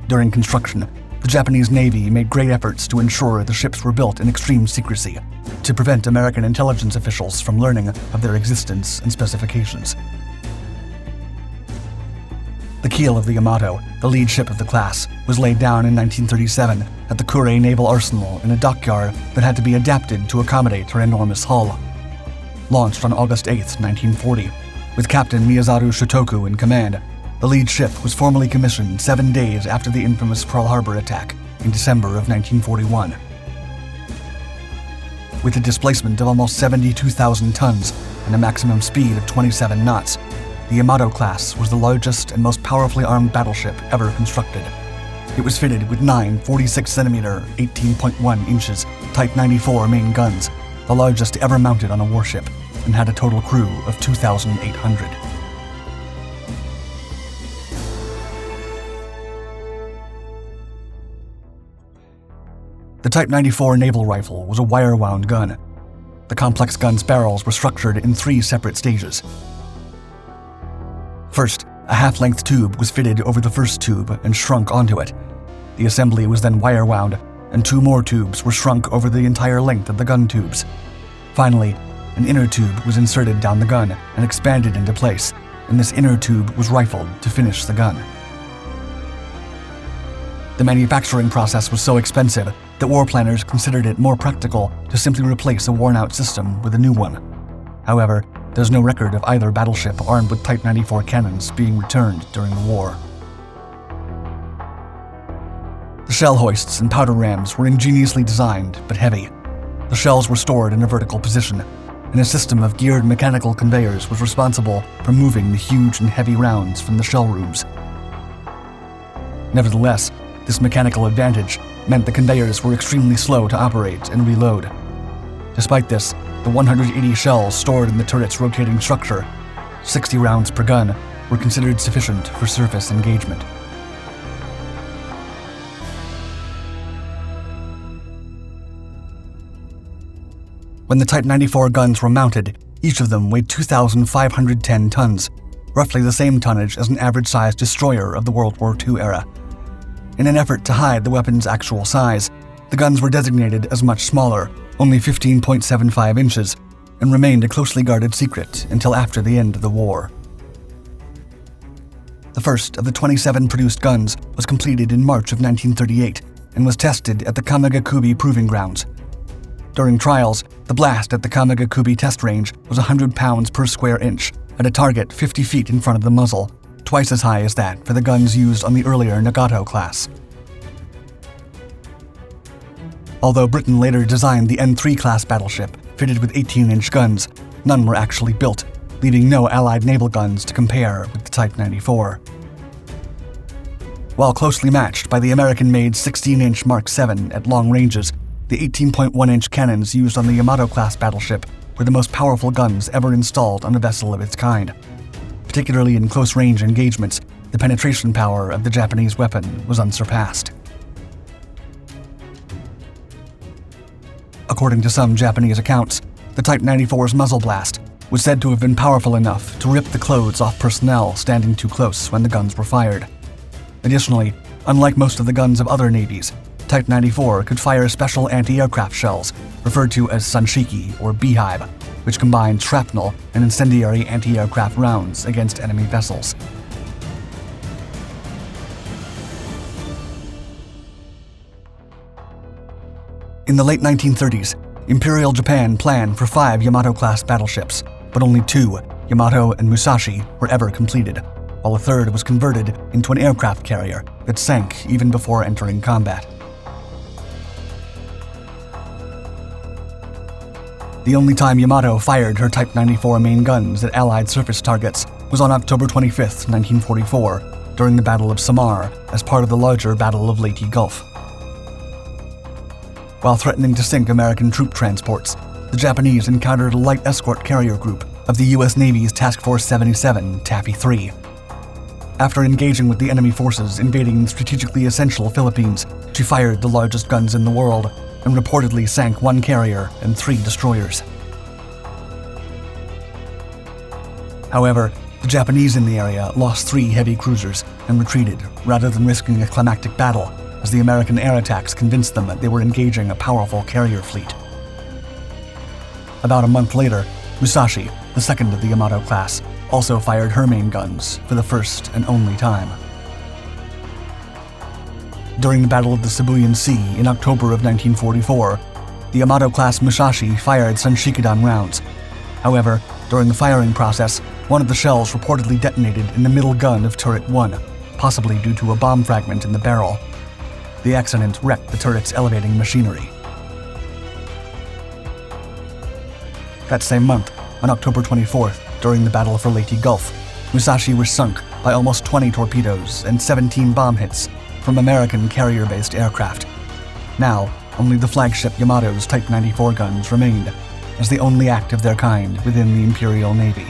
During construction, the Japanese Navy made great efforts to ensure the ships were built in extreme secrecy, to prevent American intelligence officials from learning of their existence and specifications. The keel of the Yamato, the lead ship of the class, was laid down in 1937 at the Kure Naval Arsenal in a dockyard that had to be adapted to accommodate her enormous hull. Launched on August 8, 1940, with Captain Miyazaru Shotoku in command, the lead ship was formally commissioned 7 days after the infamous Pearl Harbor attack in December of 1941. With a displacement of almost 72,000 tons and a maximum speed of 27 knots, the Yamato class was the largest and most powerfully armed battleship ever constructed. It was fitted with 9 46cm, 18.1 inches Type 94 main guns, the largest ever mounted on a warship, and had a total crew of 2,800. The Type 94 naval rifle was a wire-wound gun. The complex gun's barrels were structured in 3 separate stages. First, a half-length tube was fitted over the first tube and shrunk onto it. The assembly was then wire-wound, and 2 more tubes were shrunk over the entire length of the gun tubes. Finally, an inner tube was inserted down the gun and expanded into place, and this inner tube was rifled to finish the gun. The manufacturing process was so expensive that war planners considered it more practical to simply replace a worn-out system with a new one. However, there's no record of either battleship armed with Type 94 cannons being returned during the war. The shell hoists and powder rams were ingeniously designed, but heavy. The shells were stored in a vertical position, and a system of geared mechanical conveyors was responsible for moving the huge and heavy rounds from the shell rooms. Nevertheless, this mechanical advantage meant the conveyors were extremely slow to operate and reload. Despite this, the 180 shells stored in the turret's rotating structure, 60 rounds per gun, were considered sufficient for surface engagement. When the Type 94 guns were mounted, each of them weighed 2,510 tons, roughly the same tonnage as an average-sized destroyer of the World War II era. In an effort to hide the weapon's actual size, the guns were designated as much smaller, only 15.75 inches, and remained a closely guarded secret until after the end of the war. The first of the 27 produced guns was completed in March of 1938 and was tested at the Kamagakubi Proving Grounds. During trials, the blast at the Kamagakubi test range was 100 pounds per square inch at a target 50 feet in front of the muzzle, twice as high as that for the guns used on the earlier Nagato class. Although Britain later designed the N3 class battleship fitted with 18-inch guns, none were actually built, leaving no Allied naval guns to compare with the Type 94. While closely matched by the American-made 16-inch Mark VII at long ranges, the 18.1-inch cannons used on the Yamato class battleship were the most powerful guns ever installed on a vessel of its kind. Particularly in close-range engagements, the penetration power of the Japanese weapon was unsurpassed. According to some Japanese accounts, the Type 94's muzzle blast was said to have been powerful enough to rip the clothes off personnel standing too close when the guns were fired. Additionally, unlike most of the guns of other navies, Type 94 could fire special anti-aircraft shells, referred to as sanshiki or beehive, which combined shrapnel and incendiary anti-aircraft rounds against enemy vessels. In the late 1930s, Imperial Japan planned for 5 Yamato-class battleships, but only 2, Yamato and Musashi, were ever completed, while a third was converted into an aircraft carrier that sank even before entering combat. The only time Yamato fired her Type 94 main guns at Allied surface targets was on October 25, 1944, during the Battle of Samar as part of the larger Battle of Leyte Gulf. While threatening to sink American troop transports, the Japanese encountered a light escort carrier group of the U.S. Navy's Task Force 77, Taffy 3. After engaging with the enemy forces invading the strategically essential Philippines, she fired the largest guns in the world and reportedly sank 1 carrier and 3 destroyers. However, the Japanese in the area lost 3 heavy cruisers and retreated rather than risking a climactic battle, as the American air attacks convinced them that they were engaging a powerful carrier fleet. About a month later, Musashi, the second of the Yamato class, also fired her main guns for the first and only time. During the Battle of the Sibuyan Sea in October of 1944, the Yamato-class Musashi fired Sanshikudan rounds. However, during the firing process, one of the shells reportedly detonated in the middle gun of Turret 1, possibly due to a bomb fragment in the barrel. The accident wrecked the turret's elevating machinery. That same month, on October 24th, during the Battle for Leyte Gulf, Musashi was sunk by almost 20 torpedoes and 17 bomb hits from American carrier-based aircraft. Now, only the flagship Yamato's Type 94 guns remained, as the only act of their kind within the Imperial Navy.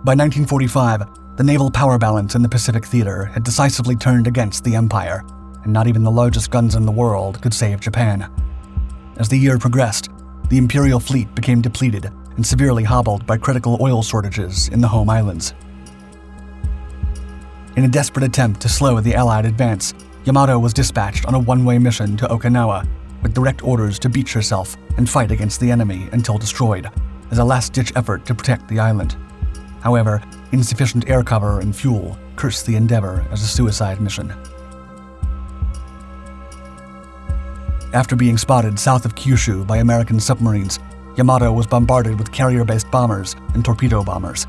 By 1945, the naval power balance in the Pacific theater had decisively turned against the Empire, and not even the largest guns in the world could save Japan. As the year progressed, the Imperial fleet became depleted and severely hobbled by critical oil shortages in the home islands. In a desperate attempt to slow the Allied advance, Yamato was dispatched on a one-way mission to Okinawa, with direct orders to beach herself and fight against the enemy until destroyed, as a last-ditch effort to protect the island. However, insufficient air cover and fuel cursed the endeavor as a suicide mission. After being spotted south of Kyushu by American submarines, Yamato was bombarded with carrier-based bombers and torpedo bombers.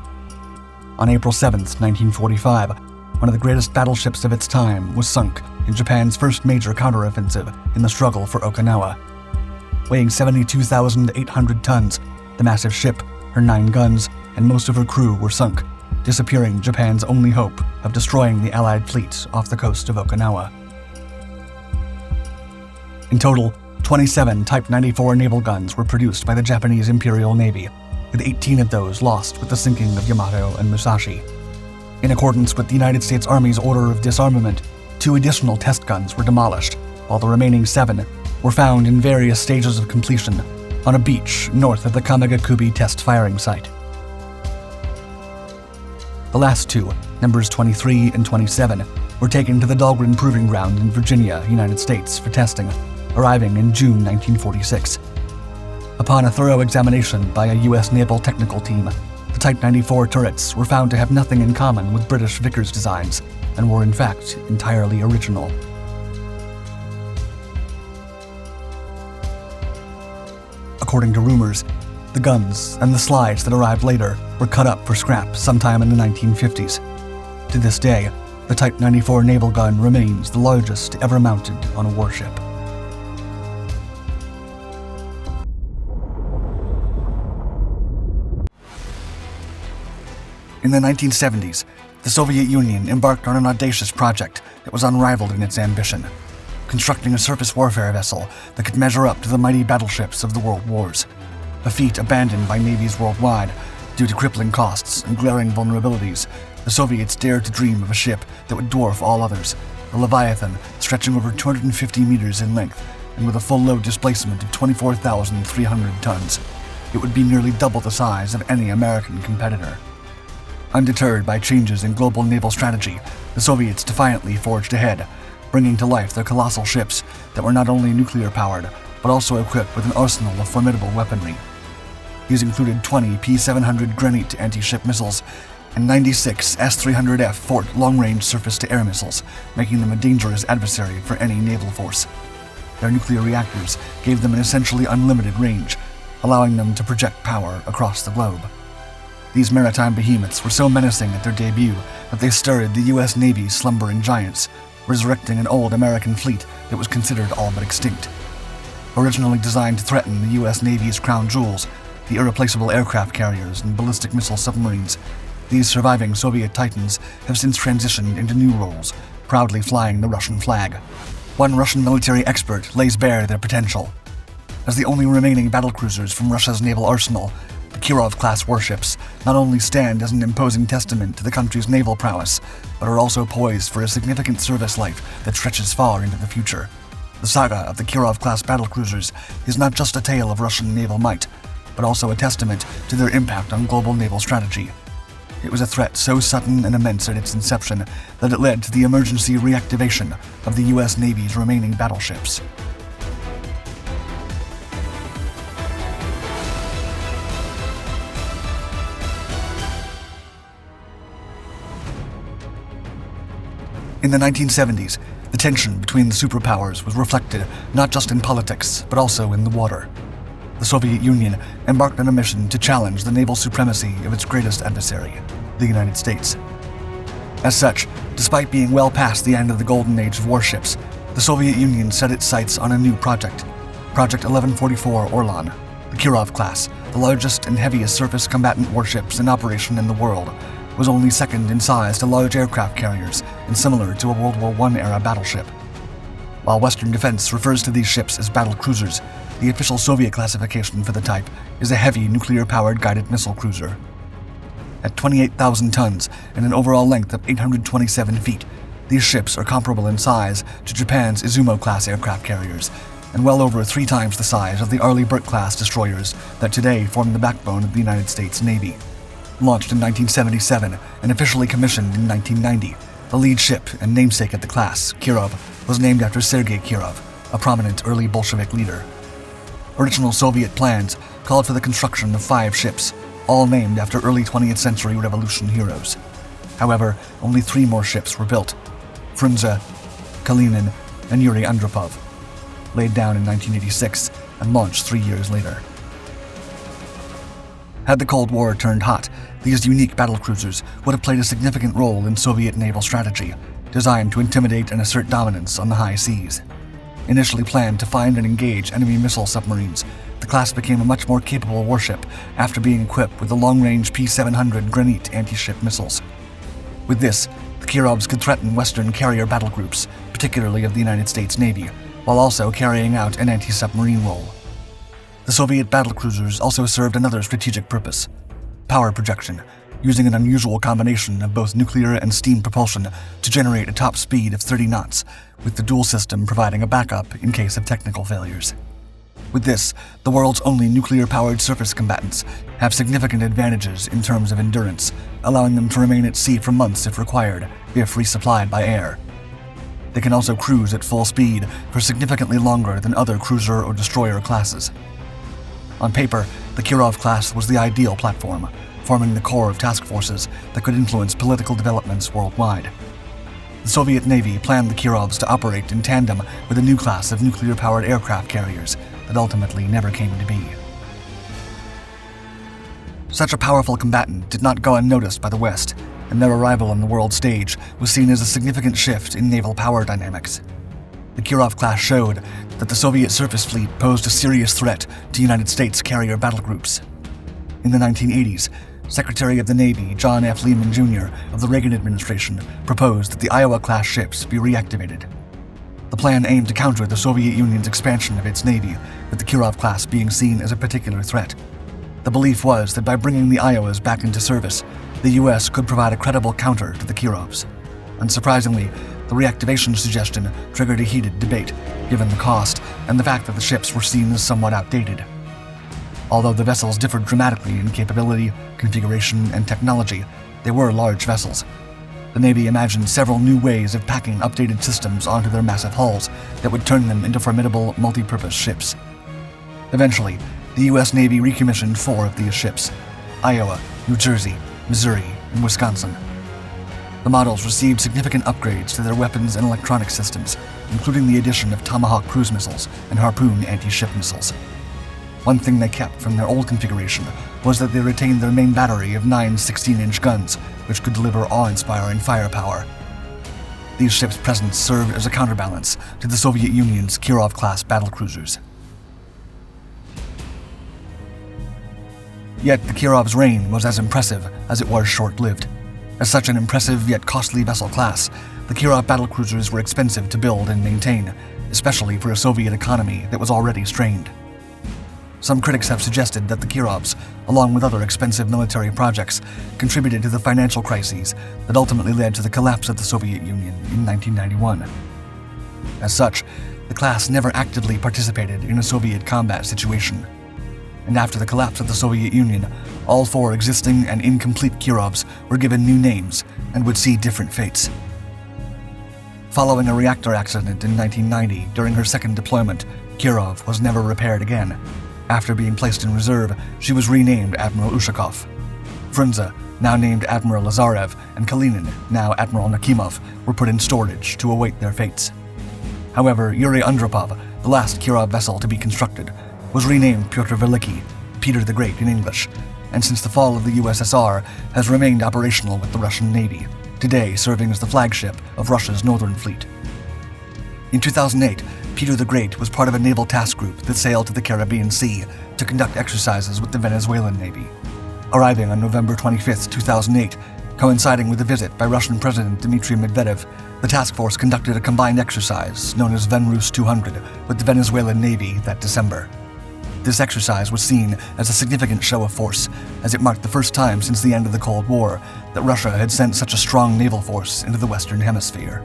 On April 7, 1945, one of the greatest battleships of its time was sunk in Japan's first major counteroffensive in the struggle for Okinawa. Weighing 72,800 tons, the massive ship, her 9 guns, and most of her crew were sunk, disappearing Japan's only hope of destroying the Allied fleet off the coast of Okinawa. In total, 27 Type 94 naval guns were produced by the Japanese Imperial Navy, with 18 of those lost with the sinking of Yamato and Musashi. In accordance with the United States Army's order of disarmament, 2 additional test guns were demolished, while the remaining 7 were found in various stages of completion on a beach north of the Kamagakubi test firing site. The last 2, numbers 23 and 27, were taken to the Dahlgren Proving Ground in Virginia, United States, for testing, arriving in June 1946. Upon a thorough examination by a U.S. naval technical team, the Type 94 turrets were found to have nothing in common with British Vickers designs, and were in fact entirely original. According to rumors, the guns and the slides that arrived later were cut up for scrap sometime in the 1950s. To this day, the Type 94 naval gun remains the largest ever mounted on a warship. In the 1970s, the Soviet Union embarked on an audacious project that was unrivaled in its ambition, constructing a surface warfare vessel that could measure up to the mighty battleships of the world wars, a feat abandoned by navies worldwide due to crippling costs and glaring vulnerabilities. The Soviets dared to dream of a ship that would dwarf all others, a Leviathan stretching over 250 meters in length and with a full load displacement of 24,300 tons. It would be nearly double the size of any American competitor. Undeterred by changes in global naval strategy, the Soviets defiantly forged ahead, bringing to life their colossal ships that were not only nuclear-powered, but also equipped with an arsenal of formidable weaponry. These included 20 P-700 Granite anti-ship missiles and 96 S-300F Fort long-range surface-to-air missiles, making them a dangerous adversary for any naval force. Their nuclear reactors gave them an essentially unlimited range, allowing them to project power across the globe. These maritime behemoths were so menacing at their debut that they stirred the U.S. Navy's slumbering giants, resurrecting an old American fleet that was considered all but extinct. Originally designed to threaten the U.S. Navy's crown jewels, the irreplaceable aircraft carriers and ballistic missile submarines, these surviving Soviet titans have since transitioned into new roles, proudly flying the Russian flag. One Russian military expert lays bare their potential. As the only remaining battlecruisers from Russia's naval arsenal, the Kirov-class warships not only stand as an imposing testament to the country's naval prowess, but are also poised for a significant service life that stretches far into the future. The saga of the Kirov-class battlecruisers is not just a tale of Russian naval might, but also a testament to their impact on global naval strategy. It was a threat so sudden and immense at its inception that it led to the emergency reactivation of the U.S. Navy's remaining battleships. In the 1970s, the tension between the superpowers was reflected not just in politics, but also in the water. The Soviet Union embarked on a mission to challenge the naval supremacy of its greatest adversary, the United States. As such, despite being well past the end of the golden age of warships, the Soviet Union set its sights on a new project, Project 1144 Orlan. The Kirov class, the largest and heaviest surface combatant warships in operation in the world, was only second in size to large aircraft carriers and similar to a World War I-era battleship. While Western defense refers to these ships as battle cruisers, the official Soviet classification for the type is a heavy nuclear-powered guided missile cruiser. At 28,000 tons and an overall length of 827 feet, these ships are comparable in size to Japan's Izumo-class aircraft carriers, and well over 3 times the size of the Arleigh Burke-class destroyers that today form the backbone of the United States Navy. Launched in 1977 and officially commissioned in 1990, the lead ship and namesake of the class, Kirov, was named after Sergei Kirov, a prominent early Bolshevik leader. Original Soviet plans called for the construction of 5 ships, all named after early 20th century revolution heroes. However, only 3 more ships were built: Frunze, Kalinin, and Yuri Andropov, laid down in 1986 and launched 3 years later. Had the Cold War turned hot, these unique battlecruisers would have played a significant role in Soviet naval strategy, designed to intimidate and assert dominance on the high seas. Initially planned to find and engage enemy missile submarines, the class became a much more capable warship after being equipped with the long-range P-700 Granit anti-ship missiles. With this, the Kirovs could threaten Western carrier battle groups, particularly of the United States Navy, while also carrying out an anti-submarine role. The Soviet battlecruisers also served another strategic purpose: power projection, using an unusual combination of both nuclear and steam propulsion to generate a top speed of 30 knots, with the dual system providing a backup in case of technical failures. With this, the world's only nuclear-powered surface combatants have significant advantages in terms of endurance, allowing them to remain at sea for months if required, if resupplied by air. They can also cruise at full speed for significantly longer than other cruiser or destroyer classes. On paper, the Kirov class was the ideal platform, forming the core of task forces that could influence political developments worldwide. The Soviet Navy planned the Kirovs to operate in tandem with a new class of nuclear-powered aircraft carriers that ultimately never came to be. Such a powerful combatant did not go unnoticed by the West, and their arrival on the world stage was seen as a significant shift in naval power dynamics. The Kirov class showed that the Soviet surface fleet posed a serious threat to United States carrier battle groups. In the 1980s, Secretary of the Navy John F. Lehman Jr. of the Reagan administration proposed that the Iowa-class ships be reactivated. The plan aimed to counter the Soviet Union's expansion of its navy, with the Kirov class being seen as a particular threat. The belief was that by bringing the Iowas back into service, the U.S. could provide a credible counter to the Kirovs. Unsurprisingly, the reactivation suggestion triggered a heated debate, given the cost and the fact that the ships were seen as somewhat outdated. Although the vessels differed dramatically in capability, configuration, and technology, they were large vessels. The Navy imagined several new ways of packing updated systems onto their massive hulls that would turn them into formidable, multi-purpose ships. Eventually, the U.S. Navy recommissioned 4 of these ships: Iowa, New Jersey, Missouri, and Wisconsin. The models received significant upgrades to their weapons and electronic systems, including the addition of Tomahawk cruise missiles and Harpoon anti-ship missiles. One thing they kept from their old configuration was that they retained their main battery of 9 16-inch guns, which could deliver awe-inspiring firepower. These ships' presence served as a counterbalance to the Soviet Union's Kirov-class battlecruisers. Yet the Kirov's reign was as impressive as it was short-lived. As such an impressive yet costly vessel class, the Kirov battlecruisers were expensive to build and maintain, especially for a Soviet economy that was already strained. Some critics have suggested that the Kirovs, along with other expensive military projects, contributed to the financial crises that ultimately led to the collapse of the Soviet Union in 1991. As such, the class never actively participated in a Soviet combat situation. And after the collapse of the Soviet Union, all 4 existing and incomplete Kirovs were given new names and would see different fates. Following a reactor accident in 1990 during her second deployment, Kirov was never repaired again. After being placed in reserve, she was renamed Admiral Ushakov. Frunze, now named Admiral Lazarev, and Kalinin, now Admiral Nakimov, were put in storage to await their fates. However, Yuri Andropov, the last Kirov vessel to be constructed, was renamed Pyotr Veliki, Peter the Great in English, and since the fall of the USSR has remained operational with the Russian Navy, today serving as the flagship of Russia's Northern Fleet. In 2008, Peter the Great was part of a naval task group that sailed to the Caribbean Sea to conduct exercises with the Venezuelan Navy. Arriving on November 25, 2008, coinciding with a visit by Russian President Dmitry Medvedev, the task force conducted a combined exercise known as Venrus 200 with the Venezuelan Navy that December. This exercise was seen as a significant show of force, as it marked the first time since the end of the Cold War that Russia had sent such a strong naval force into the Western Hemisphere.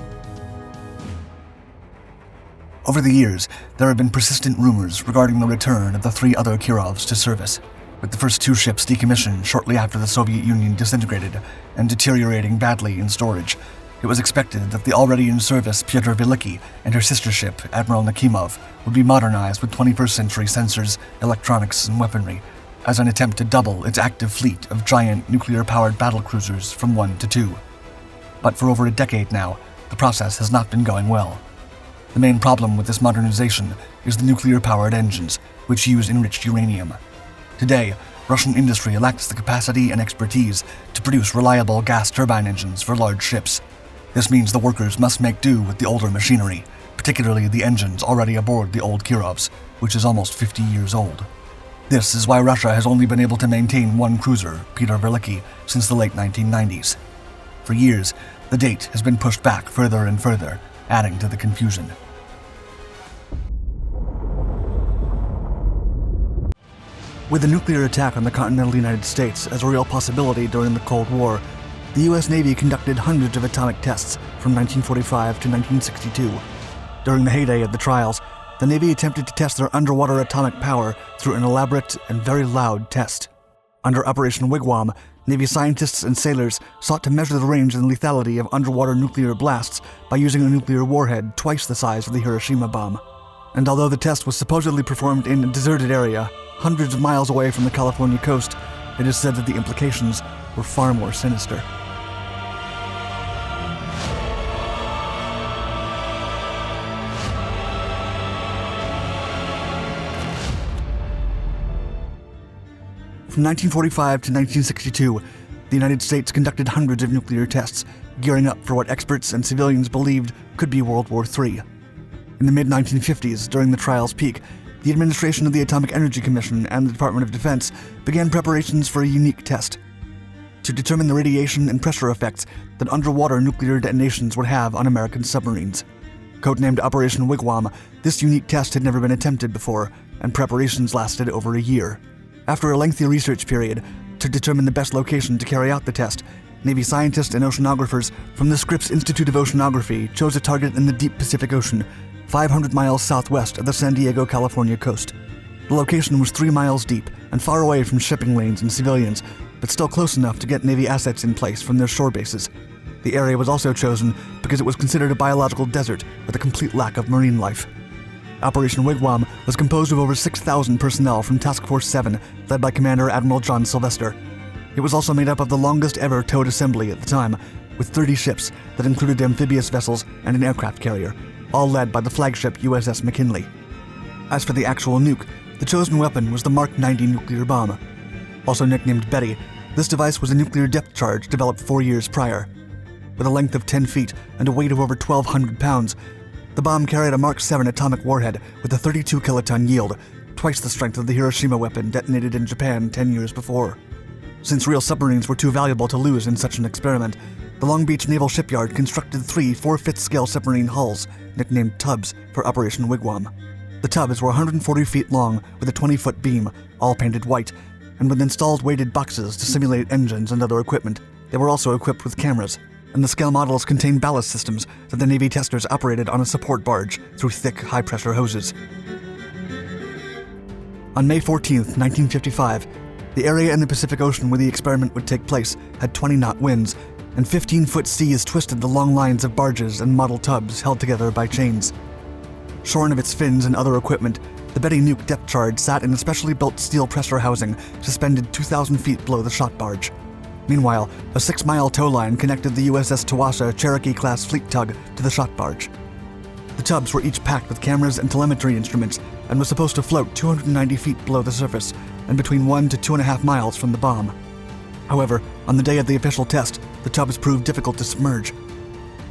Over the years, there have been persistent rumors regarding the return of the 3 other Kirovs to service, with the first 2 ships decommissioned shortly after the Soviet Union disintegrated and deteriorating badly in storage. It was expected that the already in service Pyotr Veliki and her sister ship, Admiral Nakimov, would be modernized with 21st century sensors, electronics, and weaponry, as an attempt to double its active fleet of giant nuclear-powered battlecruisers from 1 to 2. But for over a decade now, the process has not been going well. The main problem with this modernization is the nuclear-powered engines, which use enriched uranium. Today, Russian industry lacks the capacity and expertise to produce reliable gas turbine engines for large ships. This means the workers must make do with the older machinery, particularly the engines already aboard the old Kirovs, which is almost 50 years old. This is why Russia has only been able to maintain one cruiser, Peter Velicki, since the late 1990s. For years, the date has been pushed back further and further, adding to the confusion. With the nuclear attack on the continental United States as a real possibility during the Cold War, the U.S. Navy conducted hundreds of atomic tests from 1945 to 1962. During the heyday of the trials, the Navy attempted to test their underwater atomic power through an elaborate and very loud test. Under Operation Wigwam, Navy scientists and sailors sought to measure the range and lethality of underwater nuclear blasts by using a nuclear warhead twice the size of the Hiroshima bomb. And although the test was supposedly performed in a deserted area, hundreds of miles away from the California coast, it is said that the implications were far more sinister. From 1945 to 1962, the United States conducted hundreds of nuclear tests, gearing up for what experts and civilians believed could be World War III. In the mid-1950s, during the trial's peak, the administration of the Atomic Energy Commission and the Department of Defense began preparations for a unique test to determine the radiation and pressure effects that underwater nuclear detonations would have on American submarines. Codenamed Operation Wigwam, this unique test had never been attempted before, and preparations lasted over a year. After a lengthy research period to determine the best location to carry out the test, Navy scientists and oceanographers from the Scripps Institute of Oceanography chose a target in the deep Pacific Ocean, 500 miles southwest of the San Diego, California coast. The location was 3 miles deep and far away from shipping lanes and civilians, but still close enough to get Navy assets in place from their shore bases. The area was also chosen because it was considered a biological desert with a complete lack of marine life. Operation Wigwam was composed of over 6,000 personnel from Task Force 7, led by Commander Admiral John Sylvester. It was also made up of the longest ever towed assembly at the time, with 30 ships that included amphibious vessels and an aircraft carrier, all led by the flagship USS McKinley. As for the actual nuke, the chosen weapon was the Mark 90 nuclear bomb. Also nicknamed Betty, this device was a nuclear depth charge developed 4 years prior. With a length of 10 feet and a weight of over 1,200 pounds, the bomb carried a Mark 7 atomic warhead with a 32 kiloton yield, twice the strength of the Hiroshima weapon detonated in Japan 10 years before. Since real submarines were too valuable to lose in such an experiment, the Long Beach Naval Shipyard constructed 3 4/5 scale submarine hulls, nicknamed tubs, for Operation Wigwam. The tubs were 140 feet long with a 20-foot beam, all painted white, and with installed weighted boxes to simulate engines and other equipment. They were also equipped with cameras, and the scale models contained ballast systems that the Navy testers operated on a support barge through thick, high-pressure hoses. On May 14, 1955, the area in the Pacific Ocean where the experiment would take place had 20-knot winds, and 15-foot seas twisted the long lines of barges and model tubs held together by chains. Shorn of its fins and other equipment, the Betty nuke depth charge sat in a specially built steel pressure housing suspended 2,000 feet below the shot barge. Meanwhile, a 6-mile tow line connected the USS Tawasa Cherokee-class fleet tug to the shot barge. The tubs were each packed with cameras and telemetry instruments and was supposed to float 290 feet below the surface and between 1 to 2.5 miles from the bomb. However, on the day of the official test, the tubs proved difficult to submerge.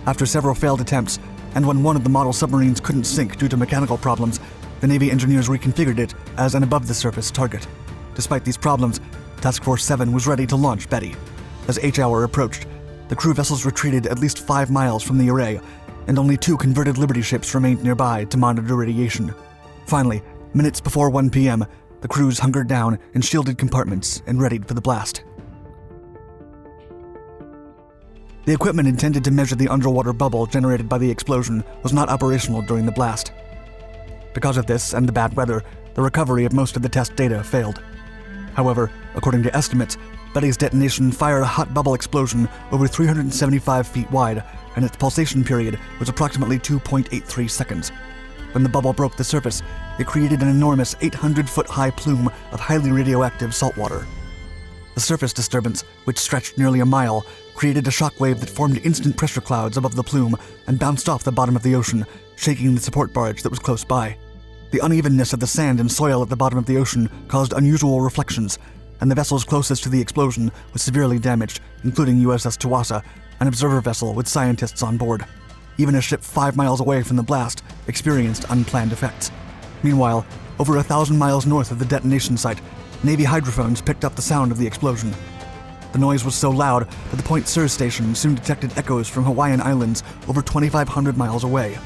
After several failed attempts, and when one of the model submarines couldn't sink due to mechanical problems, the Navy engineers reconfigured it as an above-the-surface target. Despite these problems, Task Force 7 was ready to launch Betty. As H-hour approached, the crew vessels retreated at least 5 miles from the array, and only 2 converted Liberty ships remained nearby to monitor radiation. Finally, minutes before 1 p.m., the crews hunkered down in shielded compartments and readied for the blast. The equipment intended to measure the underwater bubble generated by the explosion was not operational during the blast. Because of this and the bad weather, the recovery of most of the test data failed. However, according to estimates, Betty's detonation fired a hot bubble explosion over 375 feet wide, and its pulsation period was approximately 2.83 seconds. When the bubble broke the surface, it created an enormous 800-foot-high plume of highly radioactive saltwater. The surface disturbance, which stretched nearly a mile, created a shockwave that formed instant pressure clouds above the plume and bounced off the bottom of the ocean, shaking the support barge that was close by. The unevenness of the sand and soil at the bottom of the ocean caused unusual reflections, and the vessels closest to the explosion was severely damaged, including USS Tawasa, an observer vessel with scientists on board. Even a ship 5 miles away from the blast experienced unplanned effects. Meanwhile, over 1,000 miles north of the detonation site, Navy hydrophones picked up the sound of the explosion. The noise was so loud that the Point Sur station soon detected echoes from Hawaiian Islands over 2,500 miles away.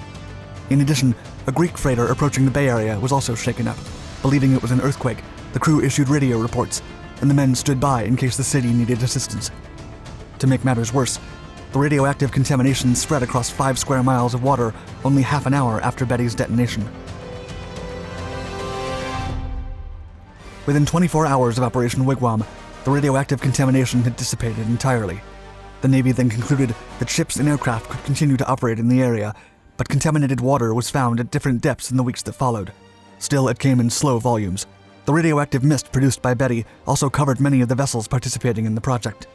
In addition, a Greek freighter approaching the Bay Area was also shaken up. Believing it was an earthquake, the crew issued radio reports, and the men stood by in case the city needed assistance. To make matters worse, the radioactive contamination spread across 5 square miles of water only half an hour after Betty's detonation. Within 24 hours of Operation Wigwam, the radioactive contamination had dissipated entirely. The Navy then concluded that ships and aircraft could continue to operate in the area, but contaminated water was found at different depths in the weeks that followed. Still, it came in slow volumes. The radioactive mist produced by Betty also covered many of the vessels participating in the project.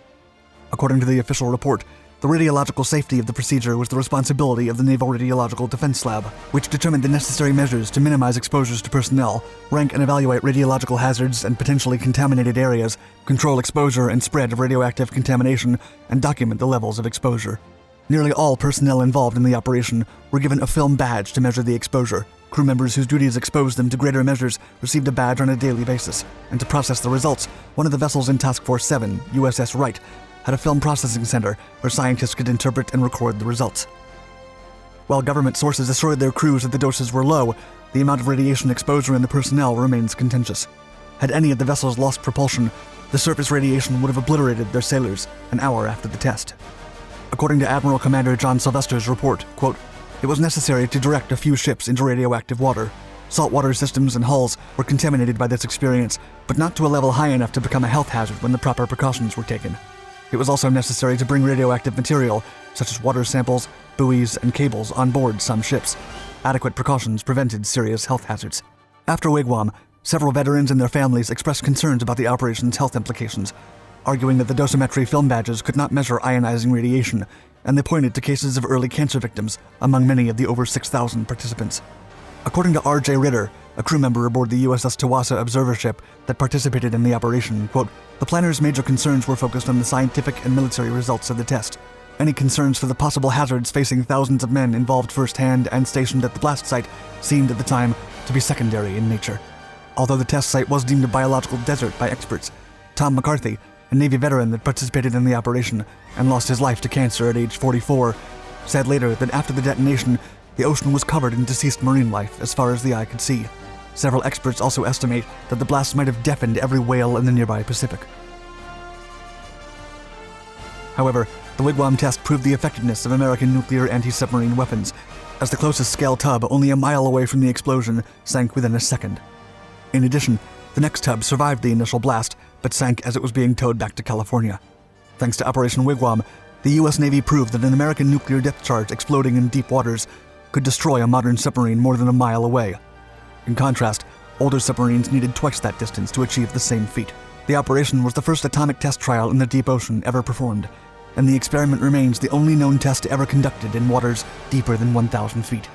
According to the official report, the radiological safety of the procedure was the responsibility of the Naval Radiological Defense Lab, which determined the necessary measures to minimize exposures to personnel, rank and evaluate radiological hazards and potentially contaminated areas, control exposure and spread of radioactive contamination, and document the levels of exposure. Nearly all personnel involved in the operation were given a film badge to measure the exposure. Crew members whose duties exposed them to greater measures received a badge on a daily basis, and to process the results, one of the vessels in Task Force 7, USS Wright, had a film processing center where scientists could interpret and record the results. While government sources assured their crews that the doses were low, the amount of radiation exposure in the personnel remains contentious. Had any of the vessels lost propulsion, the surface radiation would have obliterated their sailors an hour after the test. According to Admiral Commander John Sylvester's report, quote, "It was necessary to direct a few ships into radioactive water. Saltwater systems and hulls were contaminated by this experience, but not to a level high enough to become a health hazard when the proper precautions were taken. It was also necessary to bring radioactive material, such as water samples, buoys, and cables, on board some ships. Adequate precautions prevented serious health hazards." After Wigwam, several veterans and their families expressed concerns about the operation's health implications, arguing that the dosimetry film badges could not measure ionizing radiation, and they pointed to cases of early cancer victims among many of the over 6,000 participants. According to R.J. Ritter, a crew member aboard the USS Tawasa observer ship that participated in the operation, quote, "The planners' major concerns were focused on the scientific and military results of the test. Any concerns for the possible hazards facing thousands of men involved firsthand and stationed at the blast site seemed at the time to be secondary in nature." Although the test site was deemed a biological desert by experts, Tom McCarthy, a Navy veteran that participated in the operation and lost his life to cancer at age 44, said later that after the detonation, the ocean was covered in deceased marine life as far as the eye could see. Several experts also estimate that the blast might have deafened every whale in the nearby Pacific. However, the Wigwam test proved the effectiveness of American nuclear anti-submarine weapons, as the closest scale tub, only a mile away from the explosion, sank within a second. In addition, the next tub survived the initial blast, but sank as it was being towed back to California. Thanks to Operation Wigwam, the U.S. Navy proved that an American nuclear depth charge exploding in deep waters could destroy a modern submarine more than a mile away. In contrast, older submarines needed twice that distance to achieve the same feat. The operation was the first atomic test trial in the deep ocean ever performed, and the experiment remains the only known test ever conducted in waters deeper than 1,000 feet.